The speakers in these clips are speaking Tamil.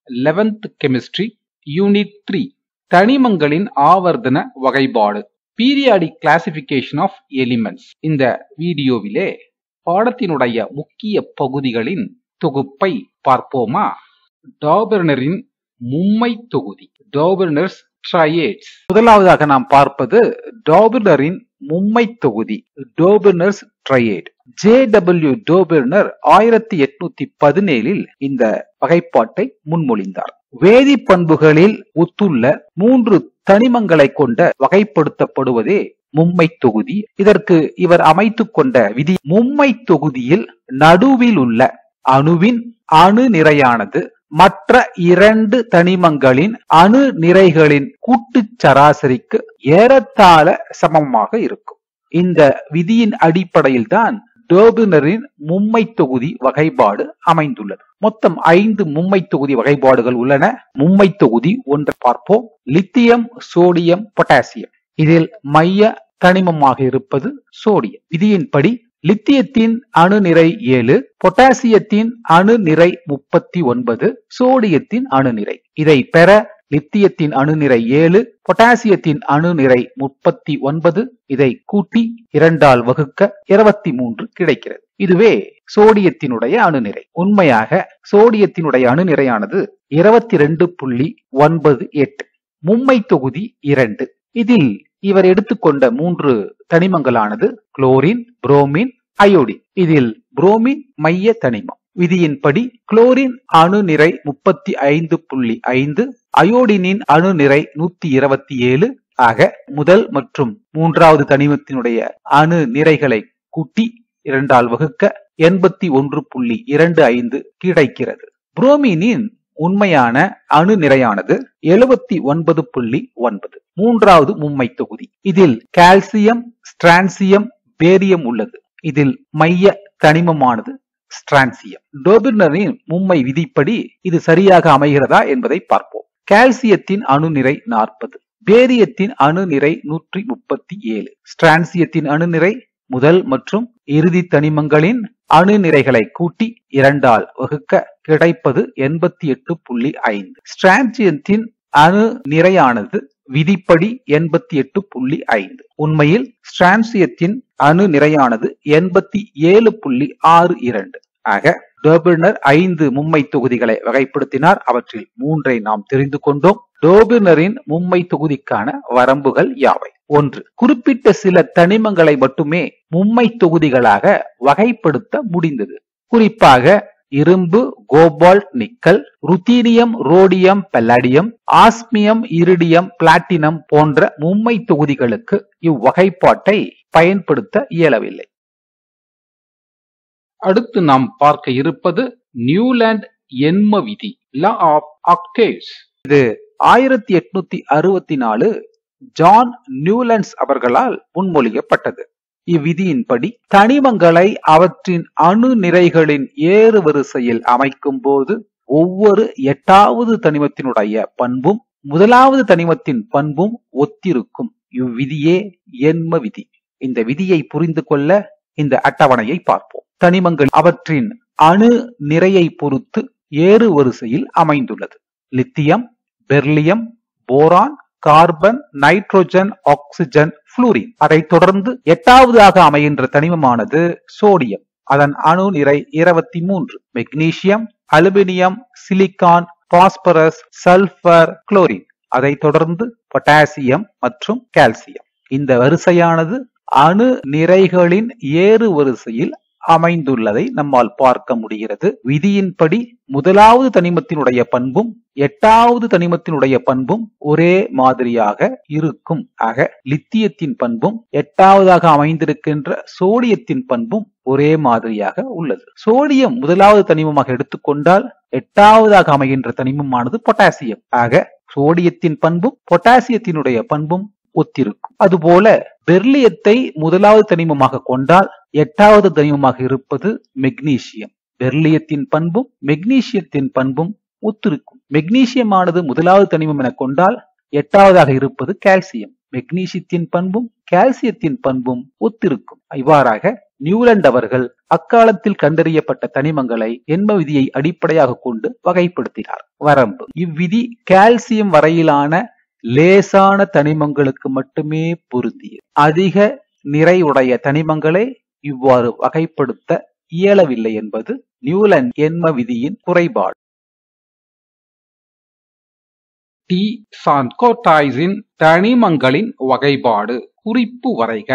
11th Chemistry, Unit 3 தனிமங்களின் ஆவர்த்தன வகைப்பாடு Periodic Classification of Elements. இந்த வீடியோவிலே பாடத்தினுடைய முக்கிய பகுதிகளின் தொகுப்பை பார்ப்போமா? டாபர்னரின் மும்மை தொகுதி, டாபர்னர்ஸ் ட்ரையேட்ஸ். முதலாவதாக நாம் பார்ப்பது டாபர்னரின் மும்மை தொகுதி, டாபர்னர்ஸ் ட்ரையேட். J.W. டாபர்னர் 1817 இந்த வகைப்பாட்டை முன்மொழிந்தார். வேதி பண்புகளில் ஒத்துள்ள 3 தனிமங்களை கொண்ட வகைப்படுத்தப்படுவதே மும்மை தொகுதி. இதற்கு இவர் அமைத்துக் கொண்ட விதி, மும்மை தொகுதியில் நடுவில் உள்ள அணுவின் அணு நிறையானது மற்ற 2 தனிமங்களின் அணு நிறைகளின் கூட்டு சராசரிக்கு ஏறத்தாழ சமமாக இருக்கும். இந்த விதியின் அடிப்படையில் தான் டாபர்னரின் மும்மை தொகுதி வகைப்பாடு அமைந்துள்ளது. மொத்தம் 5 மும்மை தொகுதி வகைப்பாடுகள் உள்ளன. மும்மை தொகுதி ஒன்றை பார்ப்போம். Lithium, sodium, potassium. இதில் மைய தனிமமாக இருப்பது சோடியம். விதியின்படி லித்தியத்தின் அணு நிறை 7, பொட்டாசியத்தின் அணு நிறை 39, சோடியத்தின் அணு நிறை. இதை பெற லித்தியத்தின் அணு நிறை 7, பொட்டாசியத்தின் அணு நிறை 39, இதை கூட்டி 2ஆல் வகுக்க 23 கிடைக்கிறது. இதுவே சோடியத்தினுடைய அணுநிறை. உண்மையாக சோடியத்தினுடைய அணுநிறையானது 22.98. மும்மை தொகுதி 2. இதில் இவர் எடுத்துக்கொண்ட 3 தனிமங்களானது குளோரின், புரோமின், அயோடின். இதில் புரோமின் மைய தனிமம். விதியின்படி குளோரின் அணு நிறை 35.5, அயோடினின் அணு நிறை 127 ஆக முதல் மற்றும் 3வது தனிமத்தினுடைய அணு நிறைகளை கூட்டி 2ஆல் வகுக்க 81.25 கிடைக்கிறது. புரோமினின் உண்மையான அணு நிறையானது 79.9. 3வது மும்மை தொகுதி. இதில் கால்சியம், ஸ்ட்ரான்சியம், பேரியம் உள்ளது. இதில் மைய தனிமமானது ஸ்ட்ரான்சியம். டாபர்னரின் மும்மை விதிப்படி இது சரியாக அமைகிறதா என்பதை பார்ப்போம். கால்சியத்தின் அணு நிறை 40, பேரியத்தின் அணு நிறை 137, ஸ்ட்ரான்சியத்தின் அணு நிறை முதல் மற்றும் இறுதி தனிமங்களின் அணு நிறைகளை கூட்டி 2ஆல் வகுக்க கிடைப்பது 88.5. ஸ்ட்ரான்சியத்தின் அணு நிறையானது விதிப்படி 88.5. உண்மையில் ஸ்ட்ரான்சியத்தின் அணு நிறையானது 87.62 ஆக டாபர்னர் 5 மும்மை தொகுதிகளை வகைப்படுத்தினார். அவற்றில் 3ஐ நாம் தெரிந்து கொண்டோம். டாபர்னரின் மும்மை தொகுதிக்கான வரம்புகள் யாவை? 1. குறிப்பிட்ட சில தனிமங்களை மட்டுமே மும்மை தொகுதிகளாக வகைப்படுத்த முடிந்தது. குறிப்பாக இரும்பு, cobalt, nickel, ruthenium, rhodium, palladium, osmium, iridium, platinum போன்ற மும்மை தொகுதிகளுக்கு இவ்வகைப்பாட்டை பயன்படுத்த இயலவில்லை. அடுத்து நாம் பார்க்க இருப்பது நியூலாந்து எண்ம விதி, லா ஆஃப் ஆக்டேவ்ஸ். இது 1864 ஜான் நியூலாந்து அவர்களால் முன்மொழியப்பட்டது. இவ்விதியின்படி தனிமங்களை அவற்றின் அணு நிறைகளின் ஏறு வரிசையில் அமைக்கும் போது ஒவ்வொரு 8வது தனிமத்தினுடைய பண்பும் 1வது தனிமத்தின் பண்பும் ஒத்திருக்கும். இவ்விதியே எண்ம விதி. இந்த விதியை புரிந்து கொள்ள இந்த அட்டவணையை பார்ப்போம். தனிமங்கள் அவற்றின் அணு நிறையை பொறுத்து ஏறு வரிசையில் அமைந்துள்ளது. Lithium, beryllium, boron, carbon, nitrogen, oxygen, fluorine. அதை தொடர்ந்து 8வதாக அமைகின்ற தனிமமானது சோடியம். அதன் அணு நிறை 23. Magnesium, aluminium, silicon, phosphorus, sulphur, chlorine. அதை தொடர்ந்து பொட்டாசியம் மற்றும் கால்சியம். இந்த வரிசையானது அணு நிறைகளின் ஏறு வரிசையில் அமைந்துள்ளதை நம்மால் பார்க்க முடிகிறது. விதியின்படி 1வது தனிமத்தினுடைய பண்பும் 8வது தனிமத்தினுடைய பண்பும் ஒரே மாதிரியாக இருக்கும். ஆக லித்தியத்தின் பண்பும் 8வதாக அமைந்திருக்கின்ற சோடியத்தின் பண்பும் ஒரே மாதிரியாக உள்ளது. சோடியம் 1வது தனிமமாக எடுத்துக்கொண்டால் 8வதாக அமைகின்ற தனிமமானது பொட்டாசியம். ஆக சோடியத்தின் பண்பும் பொட்டாசியத்தினுடைய பண்பும் ஒத்திருக்கும். அதுபோல பெர்லியத்தை 1வது தனிமமாக கொண்டால் 8வது தனிமமாக இருப்பது மெக்னீசியம். பெர்லியத்தின் பண்பும் மெக்னீசியத்தின் பண்பும் ஒத்திருக்கும். மெக்னீசியமானது 1வது தனிமம் என கொண்டால் 8வதாக இருப்பது கால்சியம். மெக்னீசியத்தின் பண்பும் கால்சியத்தின் பண்பும் ஒத்திருக்கும். இவ்வாறாக நியூலண்ட் அவர்கள் அக்காலத்தில் கண்டறியப்பட்ட தனிமங்களை எண்ம விதியை அடிப்படையாக கொண்டு வகைப்படுத்தினார். வரம்பு. இவ்விதி கால்சியம் வரையிலான லேசான தனிமங்களுக்கு மட்டுமே பொருந்தியது. அதிக நிறையுடைய தனிமங்களை இவ்வாறு வகைப்படுத்த இயலவில்லை என்பது நியூலண்ட் எண்ம விதியின் குறைபாடு. டி சான்கோடைஸின் தனிமங்களின் வகைப்பாடு. குறிப்பு வரைக.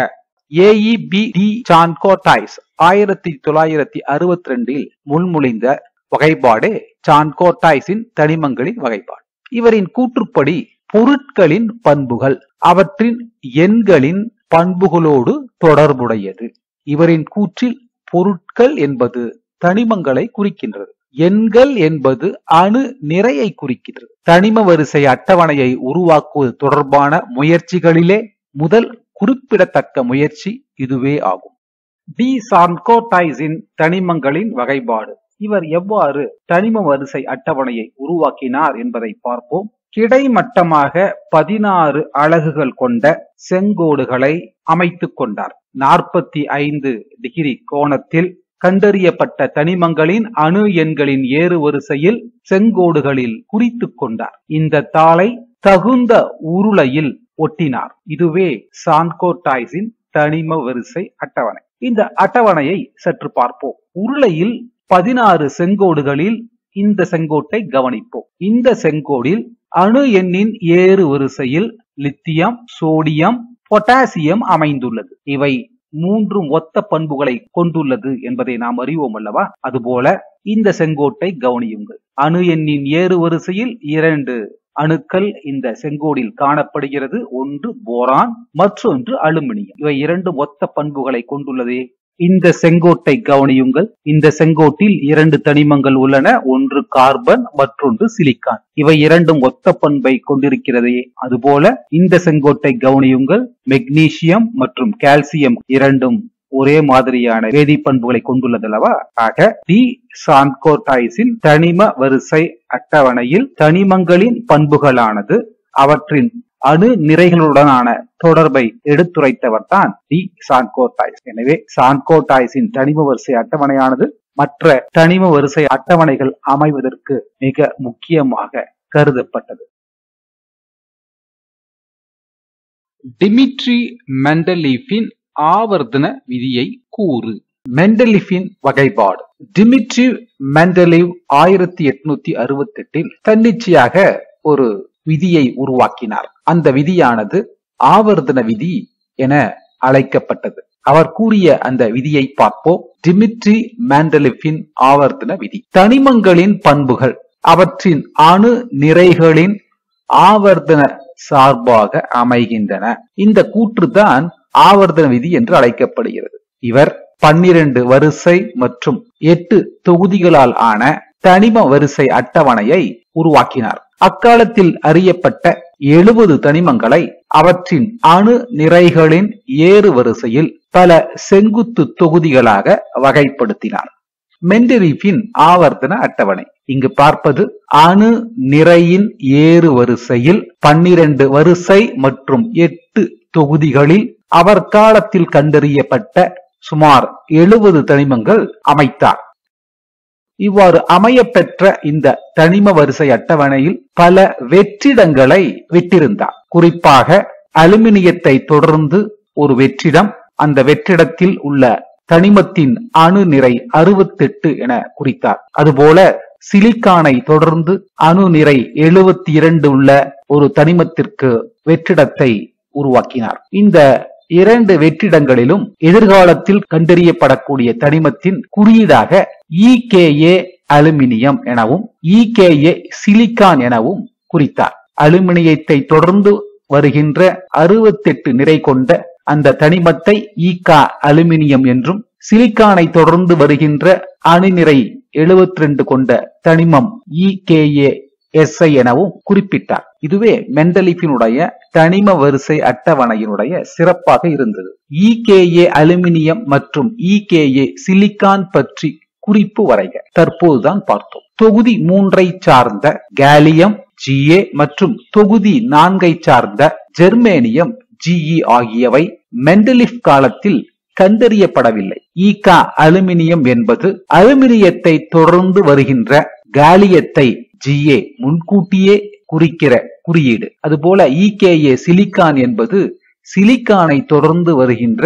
AEB டி சான்கோடைஸ் 1962 முன்மொழிந்த வகைப்பாடே சான்கோடைஸின் தனிமங்களின் வகைப்பாடு. இவரின் கூற்றுப்படி பொருட்களின் பண்புகள் அவற்றின் எண்களின் பண்புகளோடு தொடர்புடையது. இவரின் கூற்றில் பொருட்கள் என்பது தனிமங்களை குறிக்கின்றது, எண்கள் என்பது அணு நிறையை குறிக்கின்றது. தனிம வரிசை அட்டவணையை உருவாக்குவது தொடர்பான முயற்சிகளிலே முதல் குறிப்பிடத்தக்க முயற்சி இதுவே ஆகும். டி சான்கோடைஸின் தனிமங்களின் வகைப்பாடு. இவர் எவ்வாறு தனிம வரிசை அட்டவணையை உருவாக்கினார் என்பதை பார்ப்போம். கிடைமட்டமாக 16 அலகுகள் கொண்ட செங்கோடுகளை அமைத்துக் கொண்டார். 45 டிகிரி கோணத்தில் கண்டறியப்பட்ட தனிமங்களின் அணு எண்களின் ஏறு வரிசையில் செங்கோடுகளில் குறித்துக் கொண்டார். இந்த தாளை தகுந்த உருளையில் ஒட்டினார். இதுவே சான்கோடைஸின் தனிம வரிசை அட்டவணை. இந்த அட்டவணையை சற்று பார்ப்போம். உருளையில் 16 செங்கோடுகளில் இந்த செங்கோட்டை கவனிப்போம். இந்த செங்கோடில் அணு எண்ணின் ஏறு வரிசையில் லித்தியம், சோடியம், பொட்டாசியம் அமைந்துள்ளது. இவை மூன்றும் ஒத்த பண்புகளை கொண்டுள்ளது என்பதை நாம் அறிவோம் அல்லவா? அதுபோல இந்த செங்கோட்டை கவனியுங்கள். அணு எண்ணின் ஏறு வரிசையில் 2 அணுக்கள் இந்த செங்கோடில் காணப்படுகிறது. ஒன்று போரான், மற்றொன்று அலுமினியம். இவை இரண்டும் ஒத்த பண்புகளை கொண்டுள்ளதே. இந்த செங்கோட்டை கவனியுங்கள். இந்த செங்கோட்டில் 2 தனிமங்கள் உள்ளன. ஒன்று கார்பன், மற்றொன்று சிலிக்கான். இவை இரண்டும் ஒத்த பண்பை கொண்டிருக்கிறதே. அதுபோல இந்த செங்கோட்டை கவனியுங்கள். மெக்னீசியம் மற்றும் கால்சியம் இரண்டும் ஒரே மாதிரியான வேதிப்பண்புகளை கொண்டுள்ளதல்லவா? ஆக டி சான்கோடைஸின் தனிம வரிசை அட்டவணையில் தனிமங்களின் பண்புகளானது அவற்றின் அணு நிறைகளுடனான தொடர்பை எடுத்துரைத்தவர் தான் டி சான்கோடைஸ். எனவே சான்கோடைஸின் தனிம வரிசை அட்டவணையானது மற்ற தனிம வரிசை அட்டவணைகள் அமைவதற்கு மிக முக்கியமாக கருதப்பட்டது. டிமிட்ரி மெண்டலீஃபின் ஆவர்த்தன விதியை கூறு. மெண்டலீஃபின் வகைப்பாடு. டிமிட்ரி மெண்டலீவ் 1868 தன்னிச்சையாக ஒரு விதியை உருவாக்கினார். அந்த விதியானது ஆவர்த்தன விதி என அழைக்கப்பட்டது. அவர் கூறிய அந்த விதியை பார்ப்போம். டிமிட்ரி மெண்டலீஃபின் ஆவர்த்தன விதி. தனிமங்களின் பண்புகள் அவற்றின் அணு நிறைகளின் ஆவர்த்தன சார்பாக அமைகின்றன. இந்த கூற்றுதான் ஆவர்த்தன விதி என்று அழைக்கப்படுகிறது. இவர் 12 வரிசை மற்றும் 8 தொகுதிகளால் ஆன தனிம வரிசை அட்டவணையை உருவாக்கினார். அக்காலத்தில் அறியப்பட்ட 70 தனிமங்களை அவற்றின் அணு நிறைகளின் ஏறு வரிசையில் பல செங்குத்து தொகுதிகளாக வகைப்படுத்தினார். மெண்டலீஃபின் ஆவர்த்தன அட்டவணை. இங்கு பார்ப்பது அணு நிறையின் ஏறு வரிசையில் 12 வரிசை மற்றும் 8 தொகுதிகளில் அவர் காலத்தில் கண்டறியப்பட்ட சுமார் 70 தனிமங்கள் அமைத்தார். இவ்வாறு அமைய பெற்ற இந்த தனிம வரிசை அட்டவணையில் பல வெற்றிடங்களை விட்டிருந்தார். குறிப்பாக அலுமினியத்தை தொடர்ந்து ஒரு வெற்றிடம், அந்த வெற்றிடத்தில் உள்ள தனிமத்தின் அணு நிறை 68 என குறித்தார். அதுபோல சிலிக்கானை தொடர்ந்து அணு நிறை 72 உள்ள ஒரு தனிமத்திற்கு வெற்றிடத்தை உருவாக்கினார். இந்த 2 வெற்றிடங்களிலும் எதிர்காலத்தில் கண்டறியப்படக்கூடிய தனிமத்தின் குறியீடாக EKA அலுமினியம் எனவும் EKA சிலிக்கான் எனவும் குறித்தார். அலுமினியத்தை தொடர்ந்து வருகின்ற 68 நிறை கொண்ட அந்த தனிமத்தை ஈகா அலுமினியம் என்றும், சிலிக்கானை தொடர்ந்து வருகின்ற அணு நிறை 72 கொண்ட தனிமம் EKA SI எனவும் குறிப்பிட்டார். இதுவே மெண்டலீஃபினுடைய தனிம வரிசை அட்டவணையினுடைய சிறப்பாக இருந்தது. EKA அலுமினியம் மற்றும் EKA சிலிக்கான் பற்றி குறிப்பு வரைக. தற்போதுதான் பார்த்தோம். தொகுதி 3ஐ சார்ந்த காலியம் Ga மற்றும் தொகுதி 4ஐ சார்ந்த ஜெர்மேனியம் Ge ஆகியவை மெண்டலீஃப் காலத்தில் கண்டறியப்படவில்லை. ஈகா அலுமினியம் என்பது அலுமினியத்தை தொடர்ந்து வருகின்ற காலியத்தை GA முன்கூட்டியே குறிக்கிற குறியீடு. அதுபோல EKA சிலிக்கான் என்பது சிலிக்கானை தொடர்ந்து வருகின்ற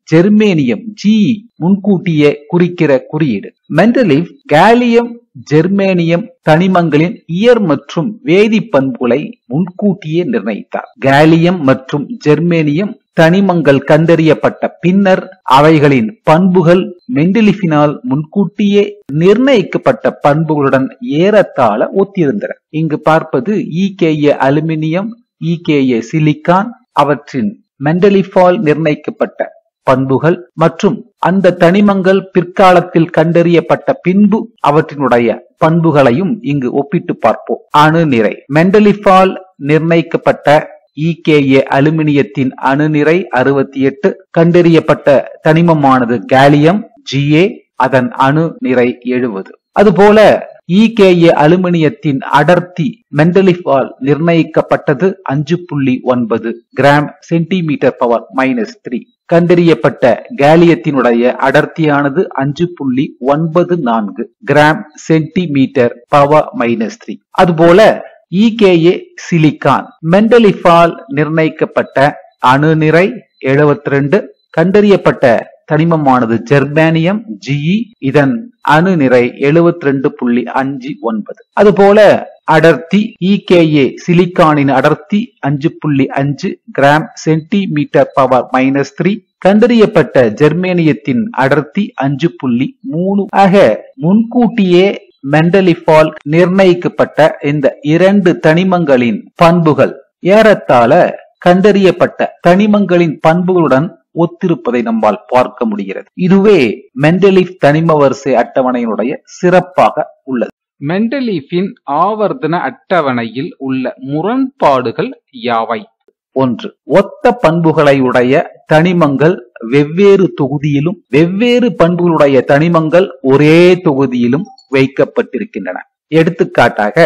ஜெர்மேனியம் GE முன்கூட்டியே குறிக்கிற குறியீடு. மெண்டலீஃப் காலியம் ஜெர்மேனியம் தனிமங்களின் இயற் மற்றும் வேதி பண்புகளை முன்கூட்டியே நிர்ணயித்தார். காலியம் மற்றும் ஜெர்மேனியம் தனிமங்கள் கண்டறியப்பட்ட பின்னர் அவைகளின் பண்புகள் மெண்டலீஃபினால் முன்கூட்டியே நிர்ணயிக்கப்பட்ட பண்புகளுடன் ஏறத்தாழ ஒத்திருந்தன. இங்கு பார்ப்பது EKA அலுமினியம், EKA சிலிக்கான், அவற்றின் மெண்டலீஃபால் நிர்ணயிக்கப்பட்ட பண்புகள் மற்றும் அந்த தனிமங்கள் பிற்காலத்தில் கண்டறியப்பட்ட பின்பு அவற்றினுடைய பண்புகளையும் இங்கு ஒப்பிட்டு பார்ப்போம். அணு நிறை மெண்டலீஃபால் நிர்ணயிக்கப்பட்ட EKA அலுமினியத்தின் அணுநிறை 68, கண்டறியப்பட்ட தனிமமானது காலியம் GA, அதன் அணு நிறை 70. அதுபோல EKA அலுமினியத்தின் அடர்த்தி மெண்டலீஃபால் நிர்ணயிக்கப்பட்டது 5.9 கிராம் சென்டிமீட்டர் பவர் -3. கண்டறியப்பட்ட காலியத்தினுடைய அடர்த்தியானது 5.94 கிராம் சென்டிமீட்டர் பவர் -3. அதுபோல EKA சிலிக்கான் மெண்டலீஃபால் நிர்ணயிக்கப்பட்ட அணுநிறை 72, கண்டறியப்பட்ட தனிமமானது ஜெர்மானியம் GE, இதன் அணுநிறை 72.59. அதுபோல அடர்த்தி EKA சிலிக்கானின் அடர்த்தி 5.5 கிராம் சென்டிமீட்டர் பவர் -3, கண்டறியப்பட்ட ஜெர்மேனியத்தின் அடர்த்தி 5.3. ஆக முன்கூட்டியே மெண்டலீஃபால் நிர்ணயிக்கப்பட்ட இந்த இரண்டு தனிமங்களின் பண்புகள் ஏறத்தாழ கண்டறியப்பட்ட தனிமங்களின் பண்புகளுடன் ஒத்திருப்பதை நம்மால் பார்க்க முடிகிறது. இதுவே மெண்டலீஃப் தனிம வரிசை அட்டவணையினுடைய சிறப்பாக உள்ளது. மெண்டலீஃபின் ஆவர்த்தன அட்டவணையில் உள்ள முரண்பாடுகள் யாவை? 1. ஒத்த பண்புகளை உடைய தனிமங்கள் வெவ்வேறு தொகுதியிலும் வெவ்வேறு பண்புகளுடைய தனிமங்கள் ஒரே தொகுதியிலும் வைக்கப்பட்டிருக்கின்றன. எடுத்துக்காட்டாக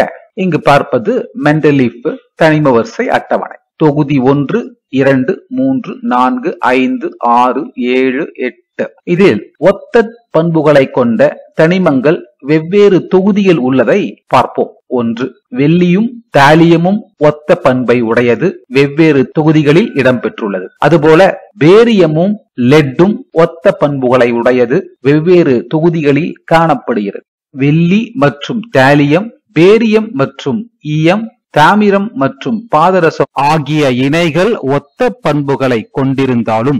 இங்கு பார்ப்பது மெண்டலீஃப் தனிம வரிசை அட்டவணை. தொகுதி 1, 2, 3, 4, 5, 6, 7, 8. இதில் ஒத்த பண்புகளை கொண்ட தனிமங்கள் வெவ்வேறு தொகுதியில் உள்ளதை பார்ப்போம். 1. வெள்ளியும் தாலியமும் ஒத்த பண்பை உடையது, வெவ்வேறு தொகுதிகளில் இடம்பெற்றுள்ளது. அதுபோல பேரியமும் லெட்டும் ஒத்த பண்புகளை உடையது, வெவ்வேறு தொகுதிகளில் காணப்படுகிறது. வெள்ளி மற்றும் தாலியம், பேரியம் மற்றும் ஈயம், தாமிரம் மற்றும் பாதரசம் ஆகிய இணைகள் ஒத்த பண்புகளை கொண்டிருந்தாலும்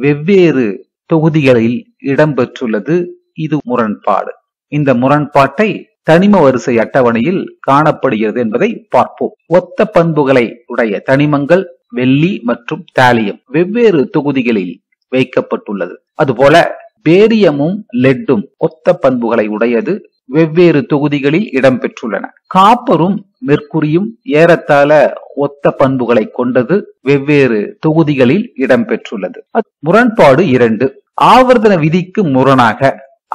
வெவ்வேறு தொகுதிகளில் இடம்பெற்றுள்ளது. இது முரண்பாடு. இந்த முரண்பாட்டை தனிம வரிசை அட்டவணையில் காணப்படுகிறது என்பதை பார்ப்போம். ஒத்த பண்புகளை உடைய தனிமங்கள் வெள்ளி மற்றும் தாலியம் வெவ்வேறு தொகுதிகளில் வைக்கப்பட்டுள்ளது. அதுபோல பேரியமும் லெட்டும் ஒத்த பண்புகளை உடையது, வெவ்வேறு தொகுதிகளில் இடம்பெற்றுள்ளன. காப்பரும் மெர்க்குரியும் ஏறத்தாழ ஒத்த பண்புகளை கொண்டது, வெவ்வேறு தொகுதிகளில் இடம்பெற்றுள்ளது. முரண்பாடு 2. ஆவர்த்தன விதிக்கு முரணாக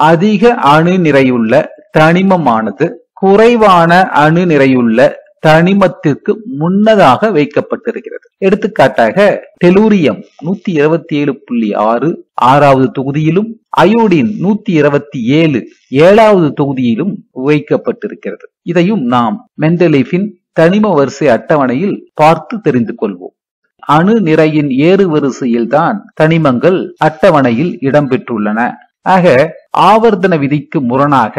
அதிக அணு நிறையுள்ள தனிமமானது குறைவான அணு நிறையுள்ள தனிமத்திற்கு முன்னதாக வைக்கப்பட்டிருக்கிறது. எடுத்துக்காட்டாக டெலூரியம் 127.6 6வது தொகுதியிலும், அயோடின் 127 7வது தொகுதியிலும் வைக்கப்பட்டிருக்கிறது. இதையும் நாம் மெண்டலீஃபின் தனிம வரிசை அட்டவணையில் பார்த்து தெரிந்து கொள்வோம். அணு நிறையின் ஏறு வரிசையில் தான் தனிமங்கள் அட்டவணையில் இடம்பெற்றுள்ளன. ஆக ஆவர்த்தன விதிக்கு முரணாக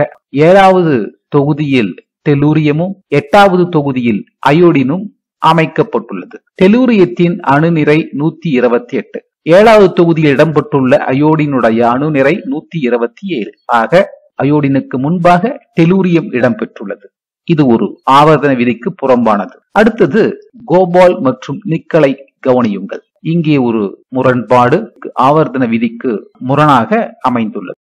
7வது தொகுதியில் டெலூரியமும் 8வது தொகுதியில் அயோடினும் அமைக்கப்பட்டுள்ளது. டெலூரியத்தின் அணுநிறை 128, 7வது தொகுதியில் இடம்பெற்றுள்ள அயோடினுடைய அணுநிறை 127. ஆக அயோடினுக்கு முன்பாக டெலூரியம் இடம்பெற்றுள்ளது. இது ஒரு ஆவர்த்தன விதிக்கு புறம்பானது. அடுத்தது கோபால் மற்றும் நிக்கலை கவனியுங்கள். இங்கே ஒரு முரண்பாடு ஆவர்த்தன விதிக்கு முரணாக அமைந்துள்ளது.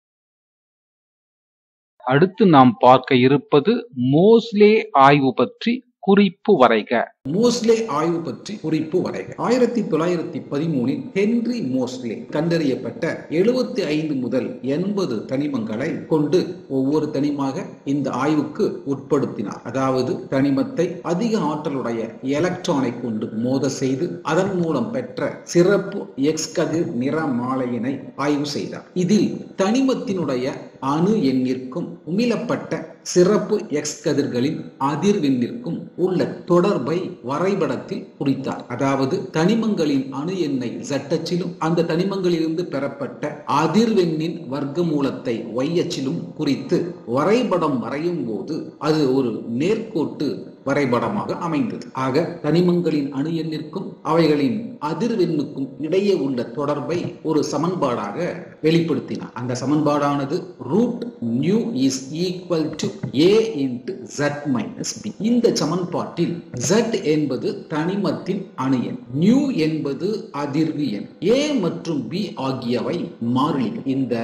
அடுத்து நாம் பார்க்க இருப்பது மோஸ்லே ஆய்வு பற்றி குறிப்பு வரைக. மோஸ்லே ஆய்வு பற்றி குறிப்பு வரைக. 1913 ஹென்றி மோஸ்லே கண்டறியப்பட்ட 75 முதல் 80 தனிமங்களை கொண்டு ஒவ்வொரு தனிமாக இந்த ஆய்வுக்கு உட்படுத்தினார். அதாவது தனிமத்தை அதிக ஆற்றலுடைய எலக்ட்ரானை கொண்டு மோத செய்து அதன் மூலம் பெற்ற சிறப்பு எக்ஸ் கதிர் நிறமாலையினை ஆய்வு செய்தார். இதில் தனிமத்தினுடைய அணு எண்ணிற்கும் உமிழப்பட்ட சிறப்பு எக்ஸ் கதிர்களின் அதிர்வெண்ணிற்கும் உள்ள தொடர்பை வரைபடத்தில் குறித்தார். அதாவது தனிமங்களின் அணு எண்ணை Z அச்சிலும் அந்த தனிமங்களிலிருந்து பெறப்பட்ட அதிர்வெண்ணின் வர்க்கமூலத்தை Y அச்சிலும் குறித்து வரைபடம் வரையும் போது அது ஒரு நேர்கோட்டு வரைபடமாக அமைந்தது. ஆக தனிமங்களின் அணு எண்ணிற்கும் அவைகளின் அதிர்வெண்ணுக்கும் இடையே உள்ள தொடர்பை ஒரு சமன்பாடாக வெளிப்படுத்தினார். அந்த சமன்பாடானது root nu is equal to A into Z minus B. இந்த சமன்பாட்டில் Z என்பது தனிமத்தின் அணு எண், நியூ என்பது அதிர்வு எண், A மற்றும் B ஆகியவை மாறிலிகள். இந்த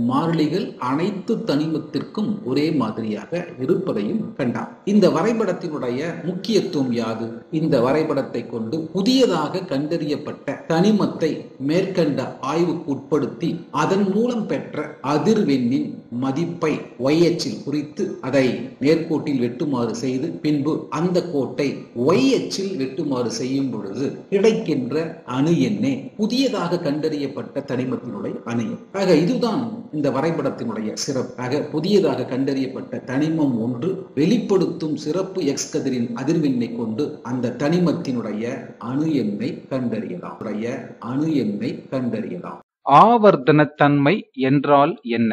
மாறிலிகள் அனைத்து தனிமத்திற்கும் ஒரே மாதிரியாக இருப்பதையும் கண்டார். இந்த வரைபடத்தினுடைய முக்கியத்துவம் யாது? இந்த வரைபடத்தை கொண்டு புதியதாக கண்டறியப்பட்ட தனிமத்தை மேற்கண்ட ஆய்வுக்கு உட்படுத்தி அதன் மூலம் பெற்ற அதிர்வெண்ணின் மதிப்பை Y அச்சில் குறித்து அதை நேர்கோட்டில் வெட்டுமாறு செய்து பின்பு அந்த கோட்டை Y அச்சில் வெட்டுமாறு செய்யும் பொழுது கிடைக்கின்ற அணு எண்ணே புதியதாக கண்டறியப்பட்ட தனிமத்தினுடைய அணு எண். ஆக இதுதான் இந்த வரைபடத்தினுடைய சிறப்பு. ஆக புதியதாக கண்டறியப்பட்ட தனிமம் ஒன்று வெளிப்படுத்தும் சிறப்பு எக்ஸ் கதிரின் அதிர்வெண்ணை கொண்டு அந்த தனிமத்தினுடைய அணு எண்ணை கண்டறியலாம். ஆவர்த்தன தன்மை என்றால் என்ன?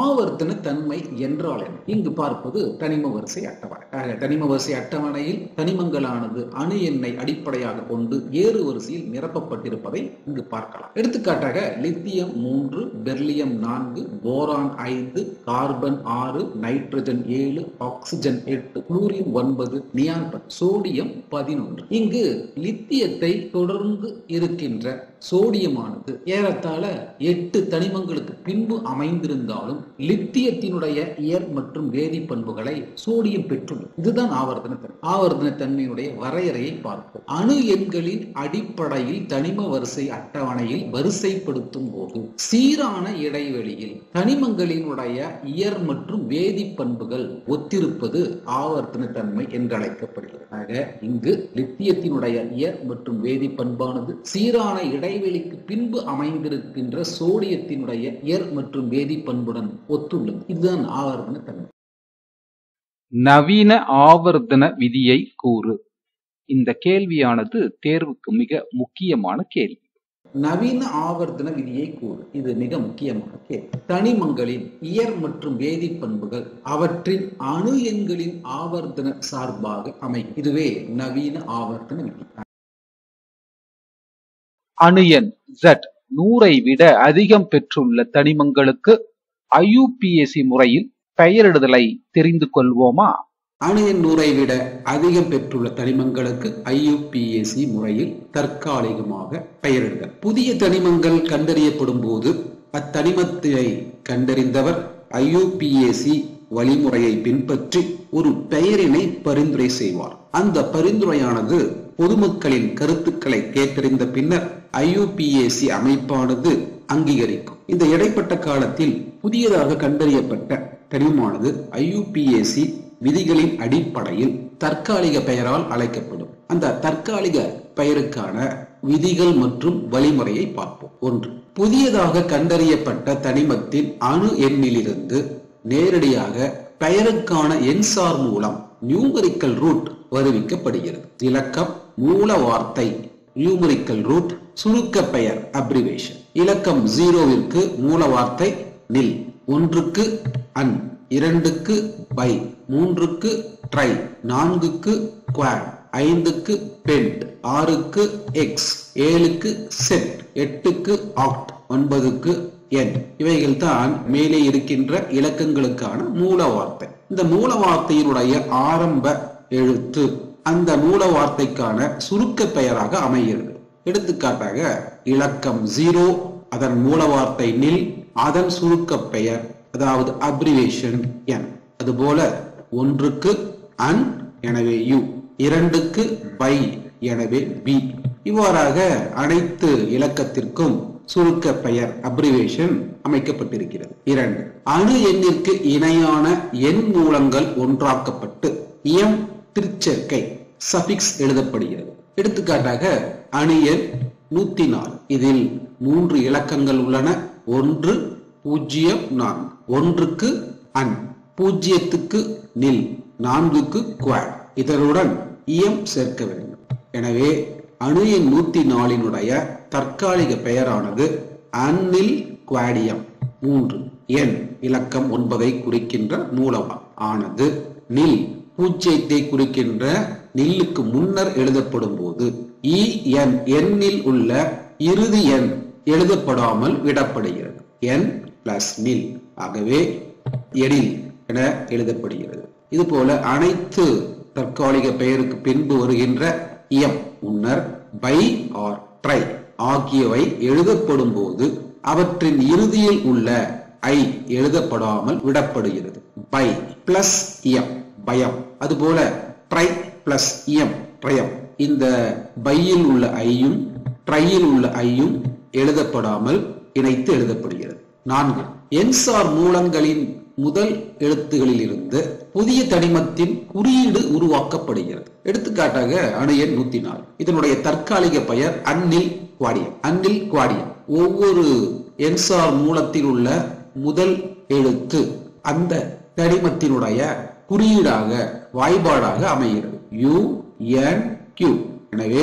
ஆவர்த்தன தன்மை என்றால் என்ன? இங்கு பார்ப்பது தனிம வரிசை அட்டவணை. தனிம வரிசை அட்டவணையில் தனிமங்களானது அணு எண்ணை அடிப்படையாக கொண்டு ஏறு வரிசையில் நிரப்பப்பட்டிருப்பதை இங்கு பார்க்கலாம். எடுத்துக்காட்டாக lithium 3, beryllium 4, boron 5, carbon 6, nitrogen 7, oxygen 8, chlorine 9, neon 10, sodium 11. இங்கு லித்தியத்தை தொடர்ந்து இருக்கின்ற சோடியமானது ஏறத்தாழ 8 தனிமங்களுக்கு பின்பு அமைந்திருந்தாலும் லித்தியத்தினுடைய இயற் மற்றும் வேதி பண்புகளை சோடியம் பெற்றுள்ளது. இதுதான் ஆவர்த்தன தன்மை. ஆவர்த்தன தன்மையினுடைய வரையறையை பார்ப்போம். அணு எண்களின் அடிப்படையில் தனிம வரிசை அட்டவணையில் வரிசைப்படுத்தும் போது சீரான இடைவெளியில் தனிமங்களினுடைய இயற் மற்றும் வேதி பண்புகள் ஒத்திருப்பது ஆவர்த்தன தன்மை என்று அழைக்கப்படுகிறது. ஆக இங்கு லித்தியத்தினுடைய இயற் மற்றும் வேதி பண்பானது சீரான இடைவெளிக்கு பின்பு அமைந்திருக்கின்ற சோடியத்தினுடைய இயற் மற்றும் வேதி பண்புடன் ஒத்துள்ளது. இதுதான் ஆவர்த்தன தன்மை. நவீன ஆவர்த்தன விதியை கூறு. இந்த கேள்வியானது தேர்வுக்கு மிக முக்கியமான கேள்வி. நவீன ஆவர்த்தன விதியை கூறு. இது மிக முக்கியமான கேள்வி. தனிமங்களின் இயற் மற்றும் வேதி பண்புகள் அவற்றின் அணு எண்களின் ஆவர்த்தன சார்பாக அமையும். இதுவே நவீன ஆவர்த்தன விதி. அணு எண் Z 100ஐ விட அதிகம் பெற்றுள்ள தனிமங்களுக்கு IUPAC முறையில் பெயரிடுதலை தெரிந்து கொள்வோமா? அணு எண் 100ஐ விட அதிகம் பெற்றுள்ள தனிமங்களுக்கு IUPAC முறையில் தற்காலிகமாக பெயரிடுதல். புதிய தனிமங்கள் கண்டறியப்படும் போது அத்தனிமத்தை கண்டறிந்தவர் IUPAC வழிமுறையை பின்பற்றி ஒரு பெயரினை பரிந்துரை செய்வார். அந்த பரிந்துரையானது பொதுமக்களின் கருத்துக்களை கேட்டறிந்த பின்னர் IUPAC அமைப்பானது அங்கீகரிக்கும். இந்த இடைப்பட்ட காலத்தில் புதியதாக கண்டறியப்பட்ட தனிமமானது IUPAC விதிகளின் அடிப்படையில் தற்காலிக பெயரால் அழைக்கப்படும். அந்த தற்காலிக பெயருக்கான விதிகள் மற்றும் வழிமுறையை பார்ப்போம். 1. புதியதாக கண்டறியப்பட்ட தனிமத்தின் அணு எண்ணிலிருந்து நேரடியாக பெயருக்கான எண்சார் மூலம் நியூமரிக்கல் ரூட் வருவிக்கப்படுகிறது. இலக்கம், மூல வார்த்தை நியூமரிக்கல் ரூட், சுருக்க பெயர் அப்ரிவேஷன். இலக்கம் 0விற்கு மூல வார்த்தை நில், 1க்கு அன், 2க்கு பை, 3க்கு ட்ரை, 4க்கு குவாட், 5க்கு பென்ட், 6க்கு எக்ஸ், 7க்கு செட், 8க்கு ஆக்ட், 9க்கு என். இவைகள் தான் மேலே இருக்கின்ற இலக்கங்களுக்கான மூல வார்த்தை. இந்த மூல வார்த்தையினுடைய ஆரம்ப எழுத்து அந்த மூல வார்த்தைக்கான சுருக்க பெயராக அமைகிறது. எடுத்துக்காட்டாக இலக்கம் 0 அதன் மூல வார்த்தை நில், அதன் சுருக்க பெயர் அதாவது அப்ரிவேஷன் என். அதுபோல 1க்கு அன், எனவே யூ, 2க்கு பை, எனவே பி. இவ்வாறாக அனைத்து இலக்கத்திற்கும் சுருக்க பெயர் அப்ரிவேஷன் அமைக்கப்பட்டிருக்கிறது. 2. அணு எண்ணிற்கு இணையான எண் மூலங்கள் ஒன்றாக்கப்பட்டு எம் திருச்சேர்க்கை சஃபிக்ஸ் எழுதப்படுகிறது. எடுத்துக்காட்டாக அணு எண் 104. இதில் 3 இலக்கங்கள் உள்ளன. 1, 0, 4. 1க்கு அன், 0க்கு நில், 4க்கு குவாட். இதனுடன் இயம் சேர்க்க வேண்டும். எனவே அணு எண் 104 தற்காலிக பெயரானது அன்னில் குவாடியம். 3. எண் இலக்கம் 9 குறிக்கின்ற மூலமா ஆனது நில் 0 குறிக்கின்ற நில்லுக்கு முன்னர் எழுதப்படும் போது எண்ணில் உள்ள இறுதி எண் எழுதப்படாமல் விடப்படுகிறது. என் பிளஸ் நில், ஆகவே எனில் என எழுதப்படுகிறது. இதுபோல அனைத்து தற்காலிக பெயருக்கு பின்பு வருகின்ற எம், முன்னர் பை ஆர் ட்ரை ஆகியவை எழுதப்படும் போது அவற்றின் இறுதியில் உள்ள ஐ எழுதப்படாமல் விடப்படுகிறது. பை பிளஸ் எம், பயம். அதுபோல ட்ரை பிளஸ் எம், ட்ரயம். இந்த பையில் உள்ள ஐயும் ட்ரையில் உள்ள ஐயும் எழுதப்படாமல் இணைத்து எழுதப்படுகிறது. 4. எண்சார் மூலங்களின் முதல் எழுத்துகளில் இருந்து புதிய தனிமத்தின் குறியீடு உருவாக்கப்படுகிறது. எடுத்துக்காட்டாக அணு எண் 104. இதனுடைய தற்காலிக பெயர் அன்னில் குவாடியம். அன்னில் குவாடியம். ஒவ்வொரு எண்சார் மூலத்தில் உள்ள முதல் எழுத்து அந்த தனிமத்தினுடைய குறியீடாக வாய்பாடாக அமைகிறது. யு என் கியூ. எனவே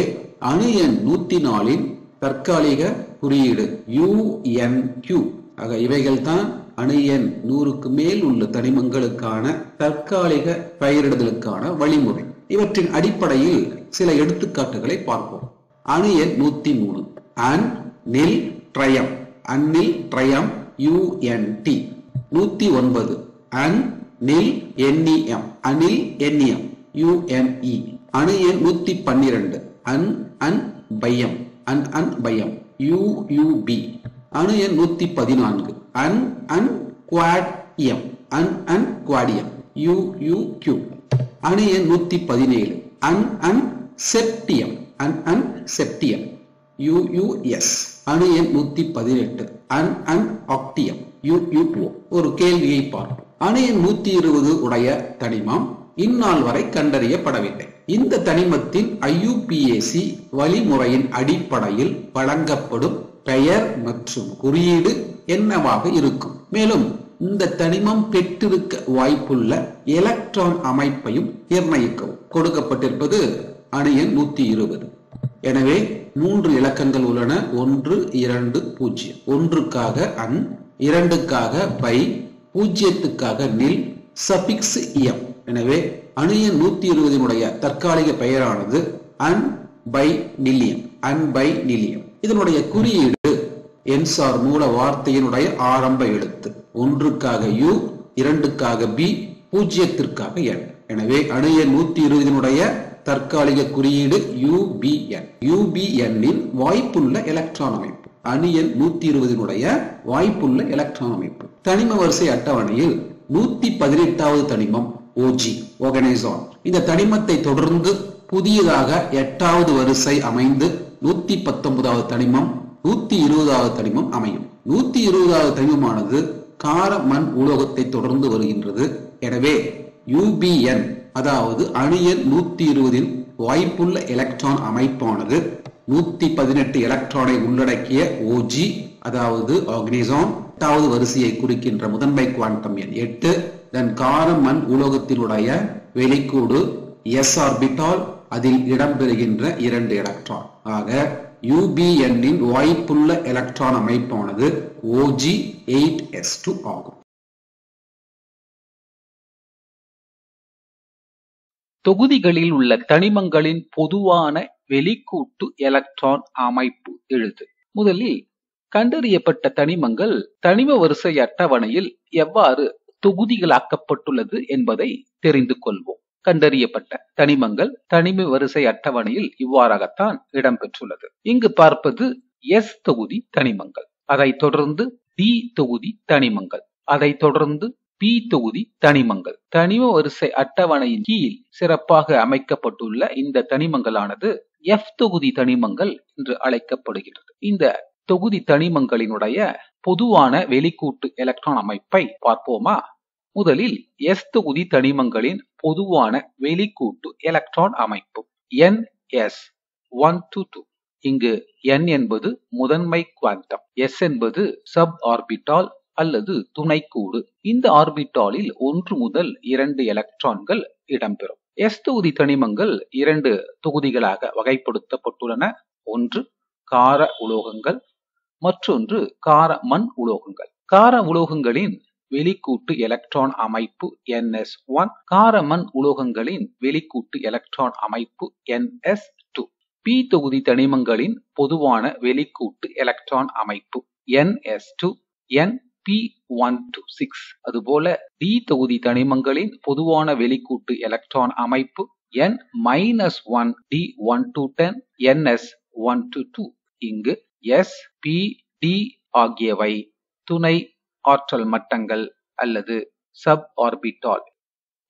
அணு எண் 104 தற்காலிக குறியீடு UNQ. ஆக இவைகள் தான் அணு எண் 100க்கு மேல் உள்ள தனிமங்களுக்கான தற்காலிக பெயரிடுதலுக்கான வழிமுறை. இவற்றின் அடிப்படையில் சில எடுத்துக்காட்டுகளை பார்ப்போம். அணு எண் 103 அன் நில் ட்ரயம். அன்னில் Triumph UNT. 109 அன் நில் NEM. Anil NEM UNE. அணு எண் 112 அன் பயம். அன் பயம் UUB. அணு எண் 114 ununquadium. Ununquadium UUQ. அணு எண் 117 ununseptium. Ununseptium UUS. அணு எண் 118 அன் ஆக்டியம் UUO. ஒரு கேள்வியை பார்ப்போம். அணு எண் 120 உடைய தனிமம் இந்நாள் வரை கண்டறியப்படவில்லை. இந்த தனிமத்தின் IUPAC வழிமுறையின் அடிப்படையில் வழங்கப்படும் பெயர் மற்றும் குறியீடு என்னவாக இருக்கும்? மேலும் இந்த தனிமம் பெற்றிருக்க வாய்ப்புள்ள எலக்ட்ரான் அமைப்பையும் நிர்ணயிக்கவும். கொடுக்கப்பட்டிருப்பது அணு எண் 120. எனவே 3 இலக்கங்கள் உள்ளன. 1, 2, 0. 1க்காக அன், 2க்காக பை, 0க்காக நில், சஃபிக்ஸ் எம். எனவே அணு எண் 120 தற்காலிக பெயரானது unbinilium. Unbinilium. இதனுடைய குறியீடு எண்சார் மூல வார்த்தையினுடைய ஆரம்ப எழுத்து. 1க்காக U, 2க்காக B, 0க்காக N. எனவே அணு எண் 120 தற்காலிக குறியீடு UBN. UBN வாய்ப்புள்ள எலக்ட்ரான் அமைப்பு. அணு எண் 120 வாய்ப்புள்ள எலக்ட்ரான் அமைப்பு. தனிம வரிசை அட்டவணையில் 118வது தனிமம் OG, ஆர்கனைசான். இந்த தனிமத்தை தொடர்ந்து புதியதாக 8வது வரிசை அமைந்து 119வது தனிமம், 120வது தனிமம் அமையும். 120வது தனிமமானது கார மண் உலோகத்தை தொடர்ந்து வருகின்றது. எனவே UBN, அதாவது அணு எண் 120 வாய்ப்புள்ள எலக்ட்ரான் அமைப்பானது 118 எலக்ட்ரானை உள்ளடக்கிய OG, அதாவது ஆர்கனைசான். 8வது வரிசையை குறிக்கின்ற முதன்மை குவாண்டம் எண் 8. தென் கார மண் உலோகத்தினுடைய வெளிக்கூடு S ஆர்பிட்டால், அதில் இடம்பெறுகின்ற 2 எலக்ட்ரான். ஆக UBN வாய்ப்புள்ள எலக்ட்ரான் அமைப்பானது OG8s2 ஆகும். தொகுதிகளில் உள்ள தனிமங்களின் பொதுவான வெளிக்கூட்டு எலக்ட்ரான் அமைப்பு எழுது. முதலில் கண்டறியப்பட்ட தனிமங்கள் தனிம வரிசை அட்டவணையில் எவ்வாறு தொகுதிகளாக்கப்பட்டுள்ளது என்பதை தெரிந்து கொள்வோம். கண்டறியப்பட்ட தனிமங்கள் தனிம வரிசை அட்டவணையில் இவ்வாறாகத்தான் இடம்பெற்றுள்ளது. இங்கு பார்ப்பது S தொகுதி தனிமங்கள், அதைத் தொடர்ந்து D தொகுதி தனிமங்கள், அதைத் தொடர்ந்து பி தொகுதி தனிமங்கள். தனிம வரிசை அட்டவணையின் கீழ் சிறப்பாக அமைக்கப்பட்டுள்ள இந்த தனிமங்களானது எஃப் தொகுதி தனிமங்கள் என்று அழைக்கப்படுகிறது. இந்த தொகுதி தனிமங்களினுடைய பொதுவான வெளிக்கூட்டு எலக்ட்ரான் அமைப்பை பார்ப்போமா? முதலில் எஸ் தொகுதி தனிமங்களின் பொதுவான வெளிக்கூட்டு எலக்ட்ரான் அமைப்பு NS122. இங்கு N என்பது முதன்மை குவாண்டம், S என்பது சப் ஆர்பிட்டால் அல்லது துணைக்கூடு. இந்த ஆர்பிட்டாலில் 1 முதல் 2 எலக்ட்ரான்கள் இடம்பெறும். எஸ் தொகுதி தனிமங்கள் 2 தொகுதிகளாக வகைப்படுத்தப்பட்டுள்ளன. ஒன்று கார உலோகங்கள், மற்றொன்று கார மண் உலோகங்கள். கார உலோகங்களின் வெளிக்கூட்டு எலக்ட்ரான் அமைப்பு NS1, கார மண் உலோகங்களின் வெளிக்கூட்டு எலக்ட்ரான் அமைப்பு NS2. பி தொகுதி தனிமங்களின் பொதுவான வெளிக்கூட்டு எலக்ட்ரான் அமைப்பு NS2, NP126. அதுபோல டி தொகுதி தனிமங்களின் பொதுவான வெளிக்கூட்டு எலக்ட்ரான் அமைப்பு N-1D1210, NS122. இங்கு S, P, D ஆகியவை துணை ஆற்றல் மட்டங்கள் அல்லது சப் ஆர்பிட்டால்.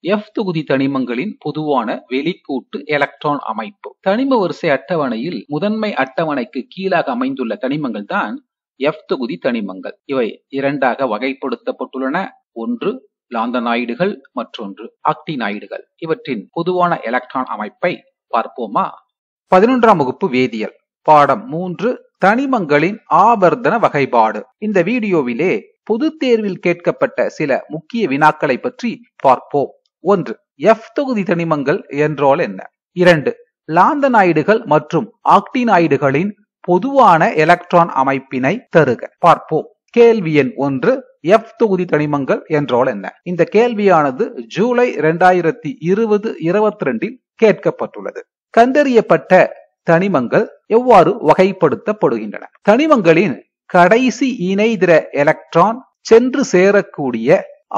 எஃப் தொகுதி தனிமங்களின் பொதுவான வெளிக்கூட்டு எலக்ட்ரான் அமைப்பு. தனிம வரிசை அட்டவணையில் முதன்மை அட்டவணைக்கு கீழாக அமைந்துள்ள தனிமங்கள் தான் எஃப் தொகுதி தனிமங்கள். இவை 2ஆக வகைப்படுத்தப்பட்டுள்ளன. ஒன்று லாந்தனாய்டுகள், மற்றொன்று ஆக்டினாய்டுகள். இவற்றின் பொதுவான எலக்ட்ரான் அமைப்பை பார்ப்போமா? 11ஆம் வகுப்பு வேதியியல் பாடம் 3 தனிமங்களின் ஆவர்த்தன வகைப்பாடு. இந்த வீடியோவிலே பொது தேர்வில் கேட்கப்பட்ட சில முக்கிய வினாக்களை பற்றி பார்ப்போம். 1. எஃப் தொகுதி தனிமங்கள் என்றால் என்ன? 2. லாந்தனாய்டுகள் மற்றும் ஆக்டினாய்டுகளின் பொதுவான எலக்ட்ரான் அமைப்பினை தருக. பார்ப்போம். கேள்வி எண் 1. எஃப் தொகுதி தனிமங்கள் என்றால் என்ன? இந்த கேள்வியானது ஜூலை 2022 கேட்கப்பட்டுள்ளது. கண்டறியப்பட்ட தனிமங்கள் எவ்வாறு வகைப்படுத்தப்படுகின்றன? தனிமங்களின் கடைசி இணைதிர எலக்ட்ரான் சென்று சேரக்கூடிய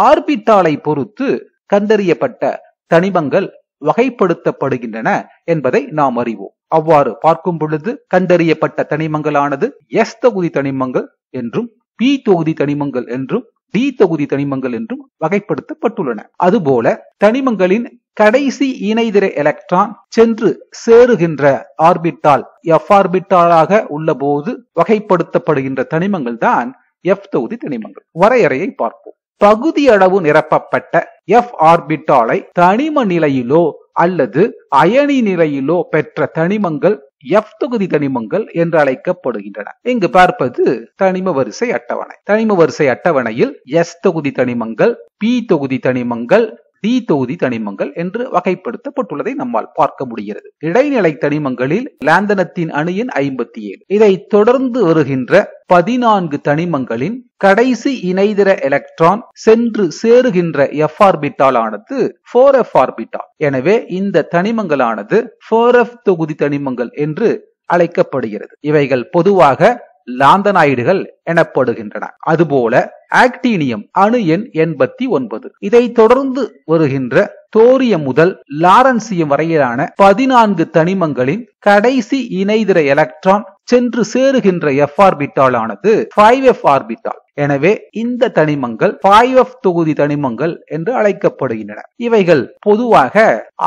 ஆர்பிட்டாலை பொறுத்து கண்டறியப்பட்ட தனிமங்கள் வகைப்படுத்தப்படுகின்றன என்பதை நாம் அறிவோம். அவ்வாறு பார்க்கும் பொழுது கண்டறியப்பட்ட தனிமங்களானது எஸ் தொகுதி தனிமங்கள் என்றும், பி தொகுதி தனிமங்கள் என்றும், டி தொகுதி தனிமங்கள் என்றும் வகைப்படுத்தப்பட்டுள்ளன. அதுபோல தனிமங்களின் கடைசி இணைதிர எலக்ட்ரான் சென்று சேருகின்ற ஆர்பிட்டால் எஃப் ஆர்பிட்டாலாக உள்ள போது வகைப்படுத்தப்படுகின்ற தனிமங்கள் தான் எஃப் தொகுதி தனிமங்கள். வரையறையை பார்ப்போம். பகுதி அளவு நிரப்பப்பட்ட எஃப் ஆர்பிட்டாலை தனிம நிலையிலோ அல்லது அயனி நிலையிலோ பெற்ற தனிமங்கள் எஃப் தொகுதி தனிமங்கள் என்று அழைக்கப்படுகின்றன. இங்கு பார்ப்பது தனிம வரிசை அட்டவணை. தனிம வரிசை அட்டவணையில் எஸ் தொகுதி தனிமங்கள், பி தொகுதி தனிமங்கள், டி தொகுதி தனிமங்கள் என்று வகைப்படுத்தப்பட்டுள்ளதை நம்மால் பார்க்க முடிகிறது. இடைநிலை தனிமங்களில் லாந்தனத்தின் அணு எண் 57. இதை தொடர்ந்து வருகின்ற 14 தனிமங்களின் கடைசி இணைதிர எலக்ட்ரான் சென்று சேருகின்ற எஃப் ஆர்பிட்டால் ஆனது 4f ஆர்பிட்டால். எனவே இந்த தனிமங்களானது 4f தொகுதி தனிமங்கள் என்று அழைக்கப்படுகிறது. இவைகள் பொதுவாக லாந்தனாய்டுகள் எனப்படுகின்றன. அதுபோல ஆக்டீனியம் அணு எண் 89. இதை தொடர்ந்து வருகின்ற தோரியம் முதல் லாரன்சியம் வரையிலான 14 தனிமங்களின் கடைசி இணைதிர எலக்ட்ரான் சென்று சேருகின்ற எஃப் ஆர்பிட்டால் ஆனது 5f ஆர்பிட்டால். எனவே இந்த தனிமங்கள் 5f தொகுதி தனிமங்கள் என்று அழைக்கப்படுகின்றன. இவைகள் பொதுவாக